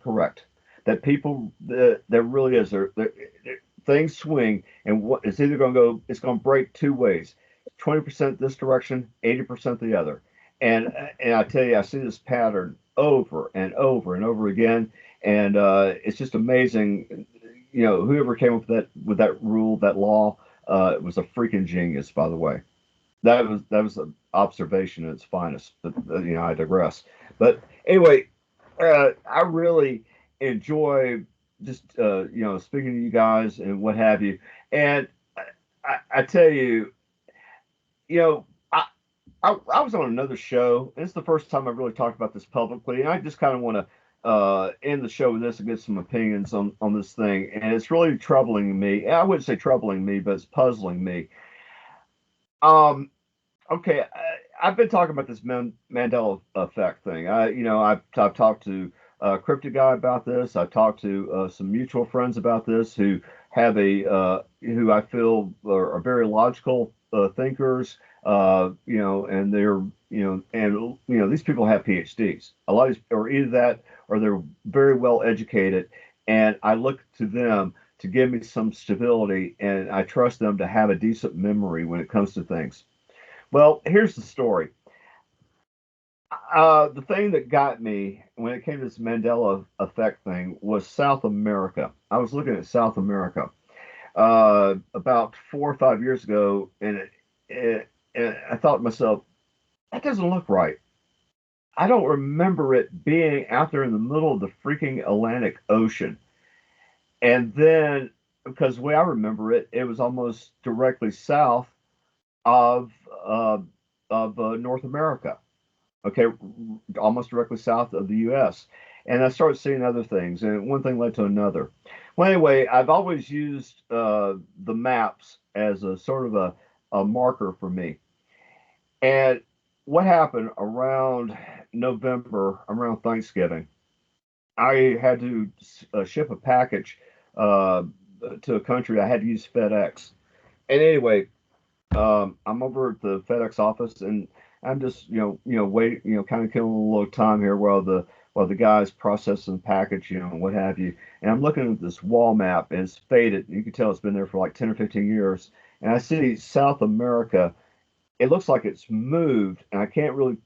correct. That people there really is things swing, and it's either going to go, it's going to break two ways, 20% this direction, 80% the other. And I tell you, I see this pattern over and over and over again, and it's just amazing. Whoever came up with that rule, that law, was a freaking genius, by the way. That was an observation at its finest. But I digress. But anyway, I really enjoy just speaking to you guys and what have you. And I tell you, you know, I, I was on another show, and it's the first time I've really talked about this publicly. And I just kind of want to end the show with this and get some opinions on this thing. And it's really troubling me. I wouldn't say troubling me, but it's puzzling me. Um, okay, I've been talking about this Mandela effect thing. I've talked to a crypto guy about this. I've talked to some mutual friends about this who have who I feel are very logical thinkers. And they're these people have PhDs. A lot of these, or either that, or they're very well educated, and I look to them to give me some stability, and I trust them to have a decent memory when it comes to things. Well, here's the story. The thing that got me when it came to this Mandela effect thing was South America. I was looking at South America about 4 or 5 years ago, and I thought to myself, that doesn't look right. I don't remember it being out there in the middle of the freaking Atlantic Ocean. And then, because the way I remember it, it was almost directly south of uh, North America. Okay, almost directly south of the U.S. And I started seeing other things, and one thing led to another. Well, anyway, I've always used the maps as a sort of a marker for me. And what happened around November, around Thanksgiving, I had to ship a package uh, to a country. I had to use FedEx. And anyway, I'm over at the FedEx office, and I'm just, wait, kind of killing a little time here while the guys processing the package, and what have you. And I'm looking at this wall map, and it's faded. You can tell it's been there for like 10 or 15 years. And I see South America. It looks like it's moved, and I can't really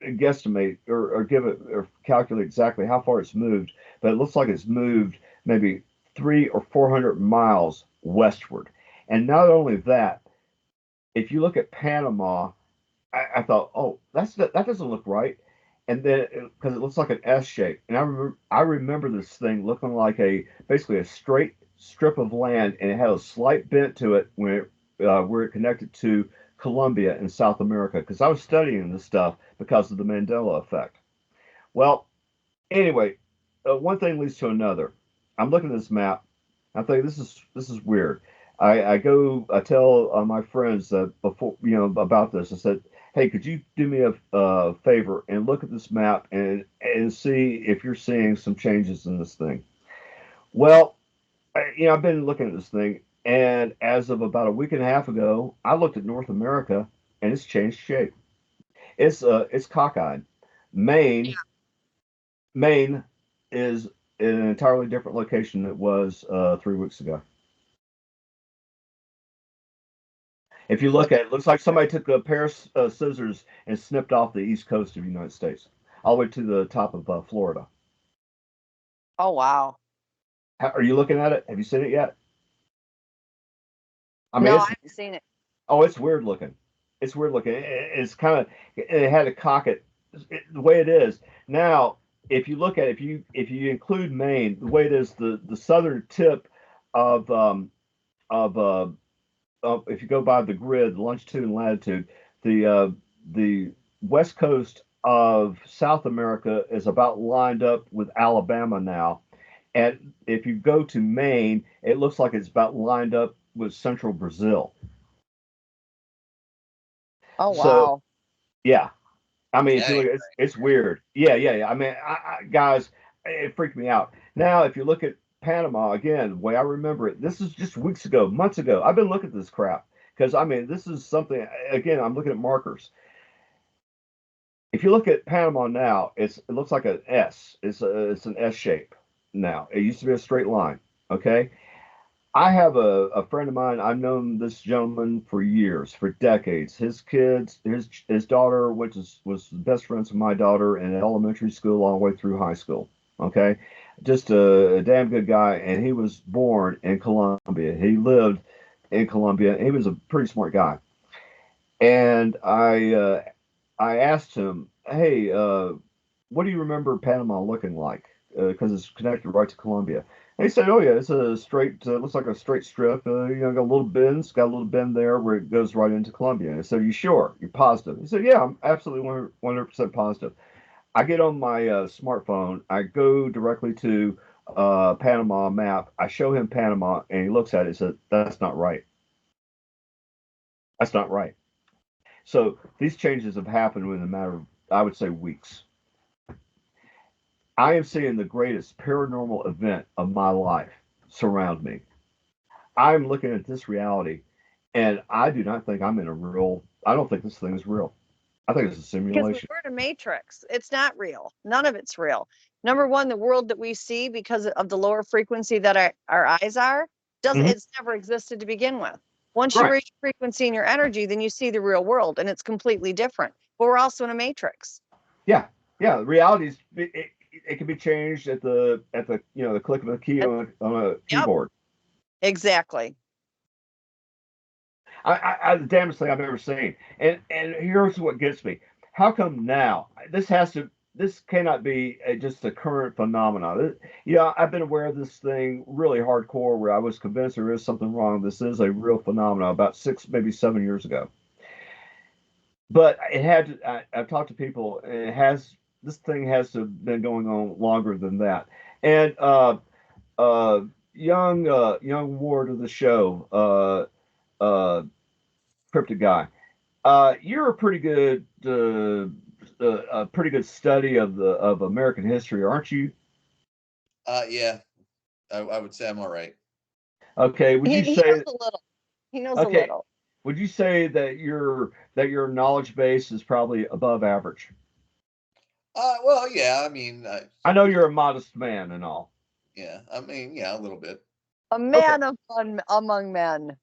guesstimate or give it or calculate exactly how far it's moved, but it looks like it's moved maybe 300 or 400 miles westward. And not only that, if you look at Panama, I thought, oh, that doesn't look right. And then because it looks like an S shape, and I remember this thing looking like a basically a straight strip of land, and it had a slight bent to it where it connected to Colombia in South America. Because I was studying this stuff because of the Mandela effect. Well, anyway, one thing leads to another. I'm looking at this map. I think this is weird. I tell my friends that before about this. I said, hey, could you do me a favor and look at this map and see if you're seeing some changes in this thing? Well, I've been looking at this thing, and as of about a week and a half ago, I looked at North America, and it's changed shape. It's cockeyed. Maine Maine is in an entirely different location than it was 3 weeks ago. If you look at it, it looks like somebody took a pair of scissors and snipped off the east coast of the United States, all the way to the top of Florida. Oh, wow. Are you looking at it? Have you seen it yet? I mean, No, I haven't seen it. oh, it's weird looking. It's weird looking. It's kind of it had to cock it, the way it is now. If you look at it, if you include Maine, the way it is, the southern tip of of if you go by the grid, longitude and latitude, the west coast of South America is about lined up with Alabama now, and if you go to Maine, it looks like it's about lined up with central Brazil. Oh, So wow. yeah, I mean, if you Dang. look, it's weird. Yeah, yeah, yeah. I mean, guys, it freaked me out. Now, if you look at Panama again, the way I remember it, this is just weeks ago, months ago. I've been looking at this crap because I mean, this is something. Again, I'm looking at markers. If you look at Panama now, it looks like an S. It's an S shape now. It used to be a straight line. Okay. I have a friend of mine. I've known this gentleman for years, for decades. His kids, his daughter, which was best friends with my daughter in elementary school all the way through high school. Okay, just a damn good guy, and he was born in Colombia. He lived in Colombia. He was a pretty smart guy, and I asked him, "Hey, what do you remember Panama looking like? Because it's connected right to Colombia." And he said, "Oh yeah, it's a straight, looks like a straight strip. Got a little bend. It's got a little bend there where it goes right into Colombia." And I said, "You sure? You're positive?" He said, "Yeah, I'm absolutely 100% positive." I get on my smartphone. I go directly to Panama map. I show him Panama, and he looks at it and says, "That's not right. That's not right." So these changes have happened within a matter of, I would say, weeks. I am seeing the greatest paranormal event of my life surround me. I'm looking at this reality, and I do not think I'm in a real. I don't think this thing is real. I think it's a Because simulation. we're in a matrix. It's not real. None of it's real. Number one, the world that we see because of the lower frequency that our eyes are, doesn't Hmm. it's never existed to begin with. Once you Right? raise your frequency and your energy, then you see the real world and it's completely different. But we're also in a matrix. Yeah, yeah. The reality is it can be changed at the the click of a key And- on a Yep, keyboard. exactly. The damnedest thing I've ever seen. And here's what gets me. How come now? This cannot be just a current phenomenon. I've been aware of this thing really hardcore where I was convinced there is something wrong. This is a real phenomenon about 6, maybe 7 years ago. But it had to, I've talked to people, and it has this thing has to have been going on longer than that. And uh, young ward of the show, cryptic guy. You're a pretty good study of the of American history, aren't you? Yeah, I would say I'm all right. Okay, would you He knows say a little. He knows a okay? little. Would you say that your knowledge base is probably above average? Well, yeah, I mean, I know you're a modest man and all. yeah, I mean, yeah, a little bit. A Okay. man of fun among men.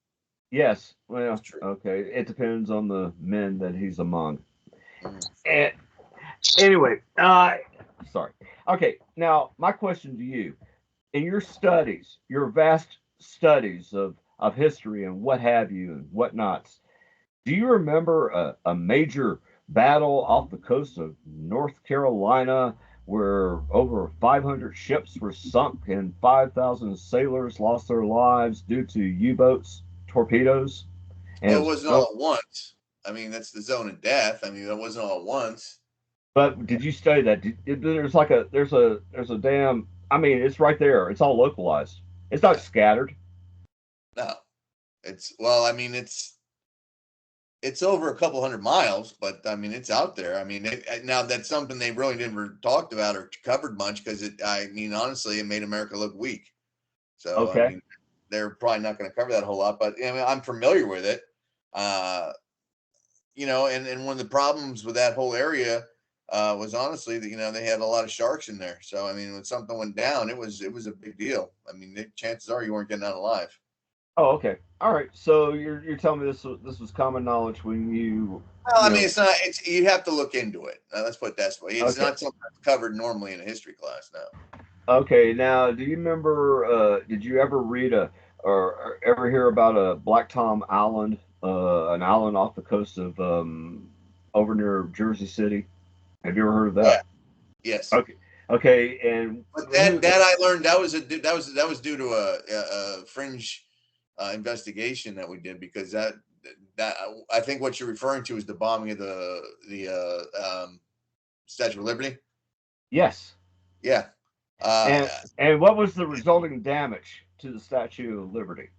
Yes. That's Well, true. okay. It depends on the men that he's among. Mhm. And anyway, sorry. Okay. Now, my question to you: in your studies, your vast studies of history and what have you and whatnots, do you remember a major battle off the coast of North Carolina where over 500 ships were sunk and 5,000 sailors lost their lives due to U-boats, torpedoes, and it Well, it was wasn't all at once. I mean, that's the zone of death. I mean, that wasn't all at once. but did you study that? There's like there's a damn. I mean, it's right there. It's all localized. It's not Yeah, scattered. no, it's well, I mean, it's over a couple hundred miles, but I mean, it's out there. I mean, now that's something they really never talked about or covered much because I mean, honestly, it made America look weak. So, I Okay. mean, they're probably not going to cover that a whole lot, but I mean, I'm familiar with it. Uh, and one of the problems with that whole area was honestly that they had a lot of sharks in there. So, I mean, when something went down, it was a big deal. I mean, chances are you weren't getting out alive. Oh, okay. All right. So you're telling me this was common knowledge when Well, I you mean, know. it's not. It's you have to look into it. Let's put it that way. It's Okay. not something that's covered normally in a history class. No. Okay, now, do you remember? Did you ever read or ever hear about a Black Tom Island, an island off the coast of over near Jersey City? Have you ever heard of Yeah. that? Yes. Okay, okay, and But that who? that I learned that was due to a fringe investigation that we did because that I think what you're referring to is the bombing of the Statue of Liberty. Yes, Yeah. Uh, and what was the resulting damage to the Statue of Liberty?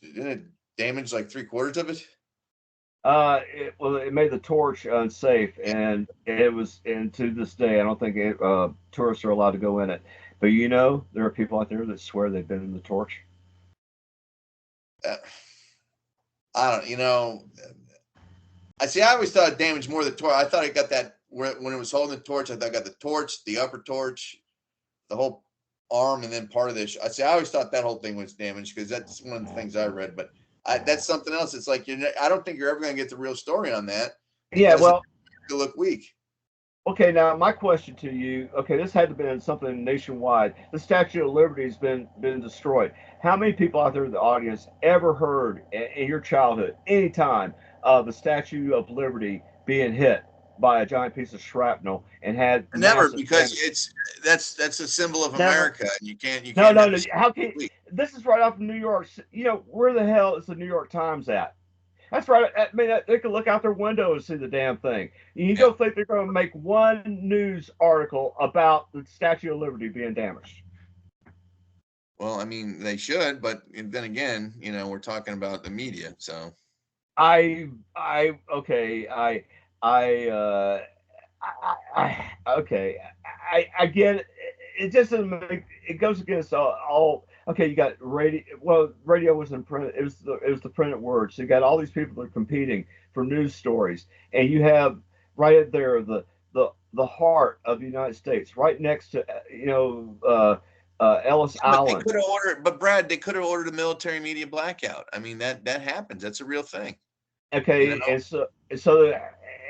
didn't it damage like three-quarters of it? Well, it made the torch unsafe, Yeah. and and to this day, I don't think tourists are allowed to go in it. But there are people out there that swear they've been in the torch. Uh, I don't. I see. I always thought it damaged more the torch. I thought it got that when it was holding the torch. I thought it got the torch, the upper torch, the whole arm, and then part of this. I see. I always thought that whole thing was damaged because that's one of the things I read. But that's something else. It's like I don't think you're ever going to get the real story on that Yeah, because it well, could look weak. okay, now my question to you, okay, this had to been something nationwide. The Statue of Liberty has been destroyed. How many people out there in the audience ever heard in your childhood, any time, of the Statue of Liberty being hit by a giant piece of shrapnel and had Never, massive because damage? that's a symbol of Never. America, and you No, can't no, have no. this How can weak. this is right off of New York? Where the hell is the New York Times at? That's right. I mean, they could look out their window and see the damn thing. You Yeah. don't think they're going to make one news article about the Statue of Liberty being damaged? Well, I mean, they should, but then again, we're talking about the media, so. Okay, okay, I get it. It just doesn't make it goes against all. Okay, you got radio. Well, radio wasn't print. It was the printed word. So you got all these people that are competing for news stories, and you have right there the heart of the United States, right next to Ellis Yeah, but they Island. could have ordered, but Brad, they could have ordered a military media blackout. I mean, that happens. That's a real thing. You know, Okay,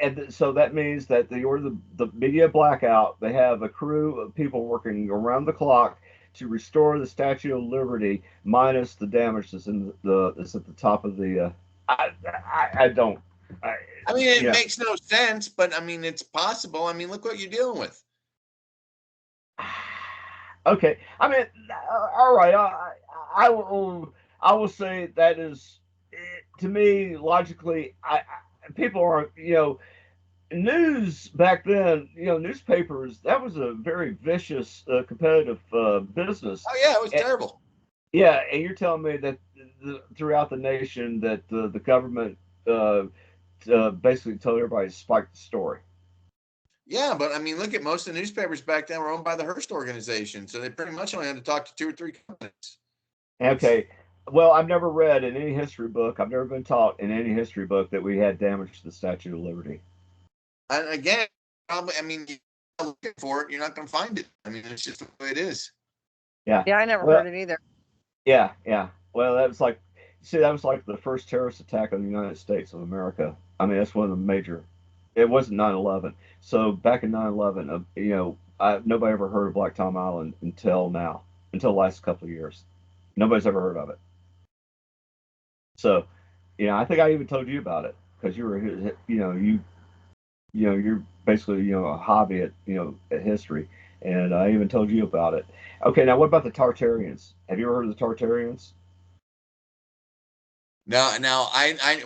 and so that means that they order the media blackout. They have a crew of people working around the clock to restore the Statue of Liberty, minus the damage that's at the top of the. I don't. I, I mean, it yeah. makes no sense, but I mean, it's possible. I mean, look what you're dealing with. Okay. I mean, all right. I will. I will say that is to me logically. People aren't. news back then, newspapers, that was a very vicious, competitive business. Oh yeah, it was And, terrible. yeah, and you're telling me that throughout the nation that the government uh, basically told everybody to spike the story. Yeah, but I mean, look at most of the newspapers back then were owned by the Hearst organization, so they pretty much only had to talk to two or three companies. Okay. Well, I've never read in any history book, I've never been taught in any history book that we had damage to the Statue of Liberty. And again, probably, I mean, you're looking for it, you're not going to find it. I mean, it's just the way it is. Yeah. Yeah, I never Well, heard it either. yeah, yeah. Well, that was like, see, that was like the first terrorist attack on the United States of America. I mean, that's one of the major. It wasn't 9/11. So back in 9/11, nobody ever heard of Black Tom Island until now, until the last couple of years. Nobody's ever heard of it. So, I think I even told you about it because you were, you're basically, a hobby at history, and I even told you about it. Okay, now what about the Tartarians? Have you ever heard of the Tartarians? Now,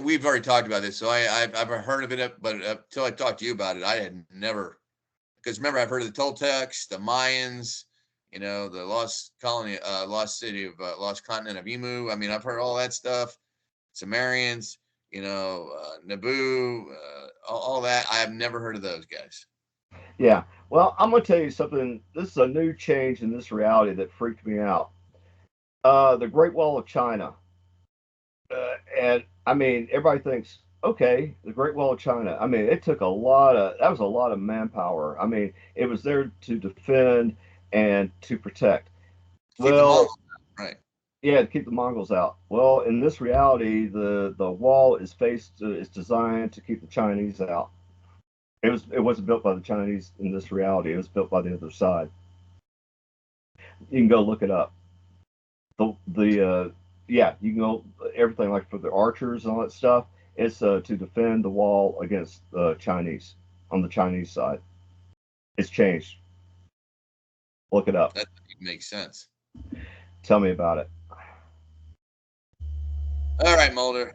we've already talked about this, so I've heard of it, but until I talked to you about it, I had never. Because remember, I've heard of the Toltecs, the Mayans, the lost colony, lost city of lost continent of Emu. I mean, I've heard all that stuff. Sumerians, Naboo, all that. I have never heard of those guys. Yeah. Well, I'm gonna tell you something. This is a new change in this reality that freaked me out. The Great Wall of China, and I mean, everybody thinks, okay, the Great Wall of China. I mean, it took that was a lot of manpower. I mean, it was there to defend and to protect. Keep them all Well, right. yeah, to keep the Mongols out. Well, in this reality, the wall is designed to keep the Chinese out. It wasn't built by the Chinese in this reality. It was built by the other side. You can go look it up. The yeah, you can go everything like for the archers and all that stuff. It's to defend the wall against the Chinese on the Chinese side. It's changed. Look it up. That makes sense. Tell me about All right, Mulder.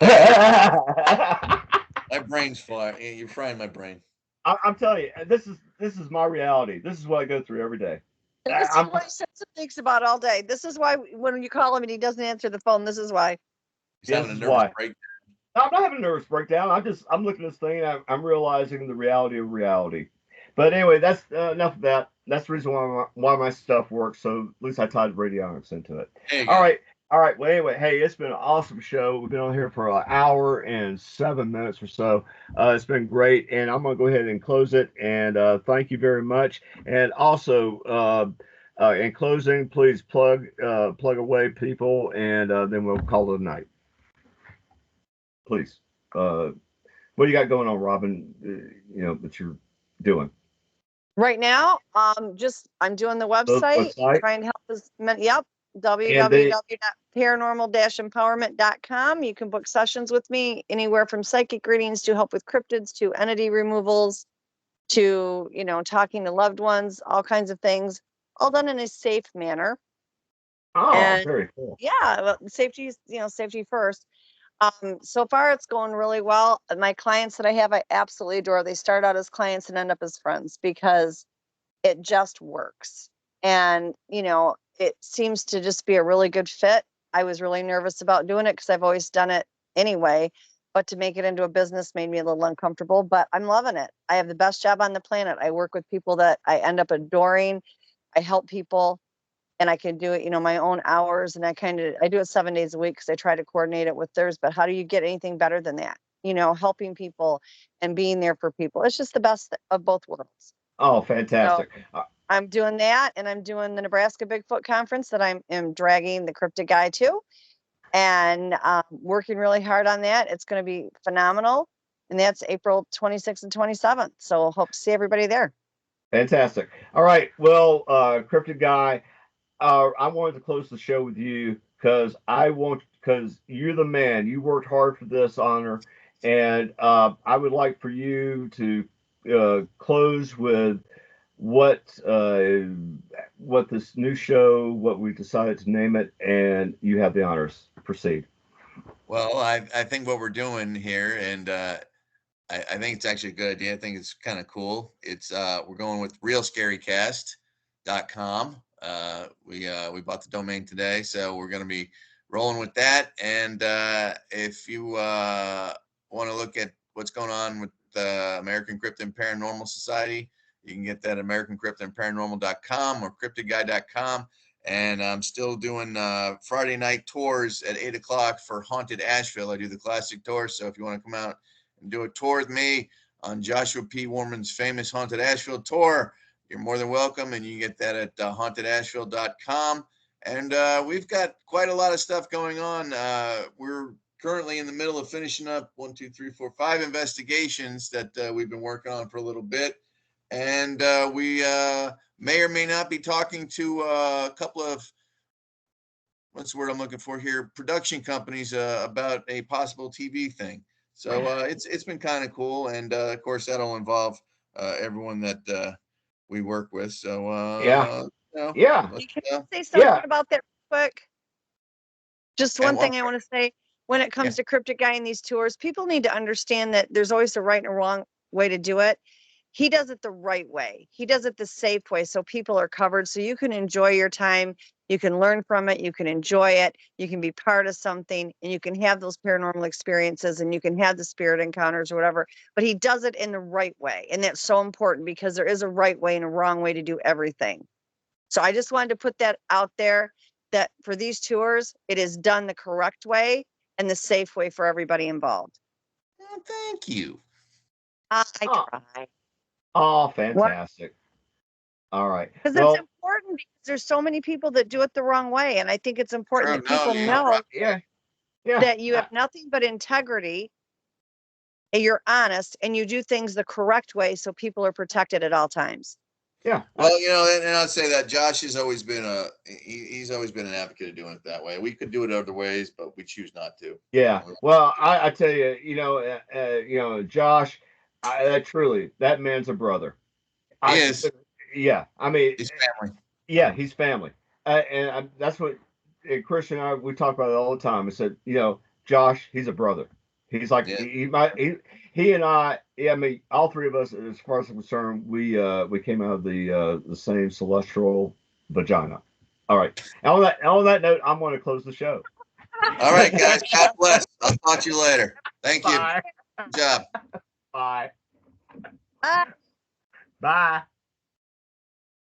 I got to. it. My brain's flying. You're frying my brain. I'm telling you, this is my reality. This is what I go through every day. And this is I'm what he sits and thinks about all day. This is why when you call him and he doesn't answer the phone, this is why. He's Yeah, having this a is nervous why. breakdown. I'm not having a nervous breakdown. I'm looking at this thing. And I'm realizing the reality of reality. But anyway, that's enough of that. That's the reason why my stuff works. So at least I tied radionics into it. There you All go. right, all right. Well, anyway, hey, it's been an awesome show. We've been on here for an hour and 7 minutes or so. It's been great, and I'm gonna go ahead and close it. And thank you very much. And also, in closing, please plug away, people, and then we'll call it a night. Please. Uh, what do you got going on, Robin? That you're doing Right now, just I'm doing the the website, website trying to help as many. Yep, and the www.paranormal-empowerment.com. You can book sessions with me anywhere from psychic readings to help with cryptids to entity removals to talking to loved ones, all kinds of things, all done in a safe manner. oh, And very cool. yeah, well, safety is safety first. So far it's going really well. My clients that I have, I absolutely adore. They start out as clients and end up as friends because it just works. And, it seems to just be a really good fit. I was really nervous about doing it because I've always done it anyway. But to make it into a business made me a little uncomfortable, but I'm loving it. I have the best job on the planet. I work with people that I end up adoring. I help people and I can do it, my own hours. And I do it 7 days a week because I try to coordinate it with theirs. But how do you get anything better than that? Helping people and being there for people. It's just the best of both worlds. Oh, So fantastic. I'm doing that, and I'm doing the Nebraska Bigfoot Conference that am dragging the cryptid guy to, and working really hard on that. It's going to be phenomenal, and that's April 26th and 27th. So hope to see everybody there. Fantastic. All right. Well, Cryptid Guy, I wanted to close the show with you because you're the man. You worked hard for this honor, and I would like for you to close with what what this new show, what we decided to name it, and you have the honors. Proceed. Well, I think what we're doing here, and I think it's actually a good idea. I think it's kind of cool. It's we're going with realscarycast.com. We bought the domain today, so we're going to be rolling with that. And if you want to look at what's going on with the American Cryptid and Paranormal Society, you can get that at americancryptidandparanormal.com or cryptidguy.com. And I'm still doing Friday night tours at 8 o'clock for Haunted Asheville. I do the classic tour. So if you want to come out and do a tour with me on Joshua P. Warman's famous Haunted Asheville tour, you're more than welcome. And you can get that at hauntedasheville.com. And we've got quite a lot of stuff going on. We're currently in the middle of finishing up 5 investigations that we've been working on for a little bit. And we may or may not be talking to a couple of, what's the word I'm looking for here, production companies about a possible TV thing. So it's been kind of cool. And of course, that'll involve everyone that we work with. So, Yeah. you know, Yeah. Can I say something Yeah. about that real quick? Just And one thing I want to say when it comes to Cryptic Guy and these tours, people need to understand that there's always a right and a wrong way to do it. He does it the right way. He does it the safe way, so people are covered, so you can enjoy your time. You can learn from it. You can enjoy it. You can be part of something, and you can have those paranormal experiences, and you can have the spirit encounters or whatever. But he does it in the right way, and that's so important because there is a right way and a wrong way to do everything. So I just wanted to put that out there that for these tours, it is done the correct way and the safe way for everybody involved. oh, thank you. I Oh, try. oh, What? fantastic. All right. Because it's Well, important because there's so many people that do it the wrong way. And I think it's important True. that No, people you're know right. yeah. Yeah. that you have nothing but integrity and you're honest and you do things the correct way so people are protected at all times. Yeah. Well, and I'll say that Josh has always been he's always been an advocate of doing it that way. We could do it other ways, but we choose not to. Yeah. Well, I tell you, Josh, truly, that man's a brother. He I, is. yeah. I mean, He's family. yeah, he's family, that's what Christian and I we talk about it all the time. I said, Josh, he's a brother. He's like Yeah. he and I. Yeah, I mean, all three of us, as far as I'm concerned, we came out of the same celestial vagina. All right. And on that note, I'm going to close the show. All right, guys. God bless. I'll talk to you later. Thank you. Bye. Good job. Bye. Ah. Bye.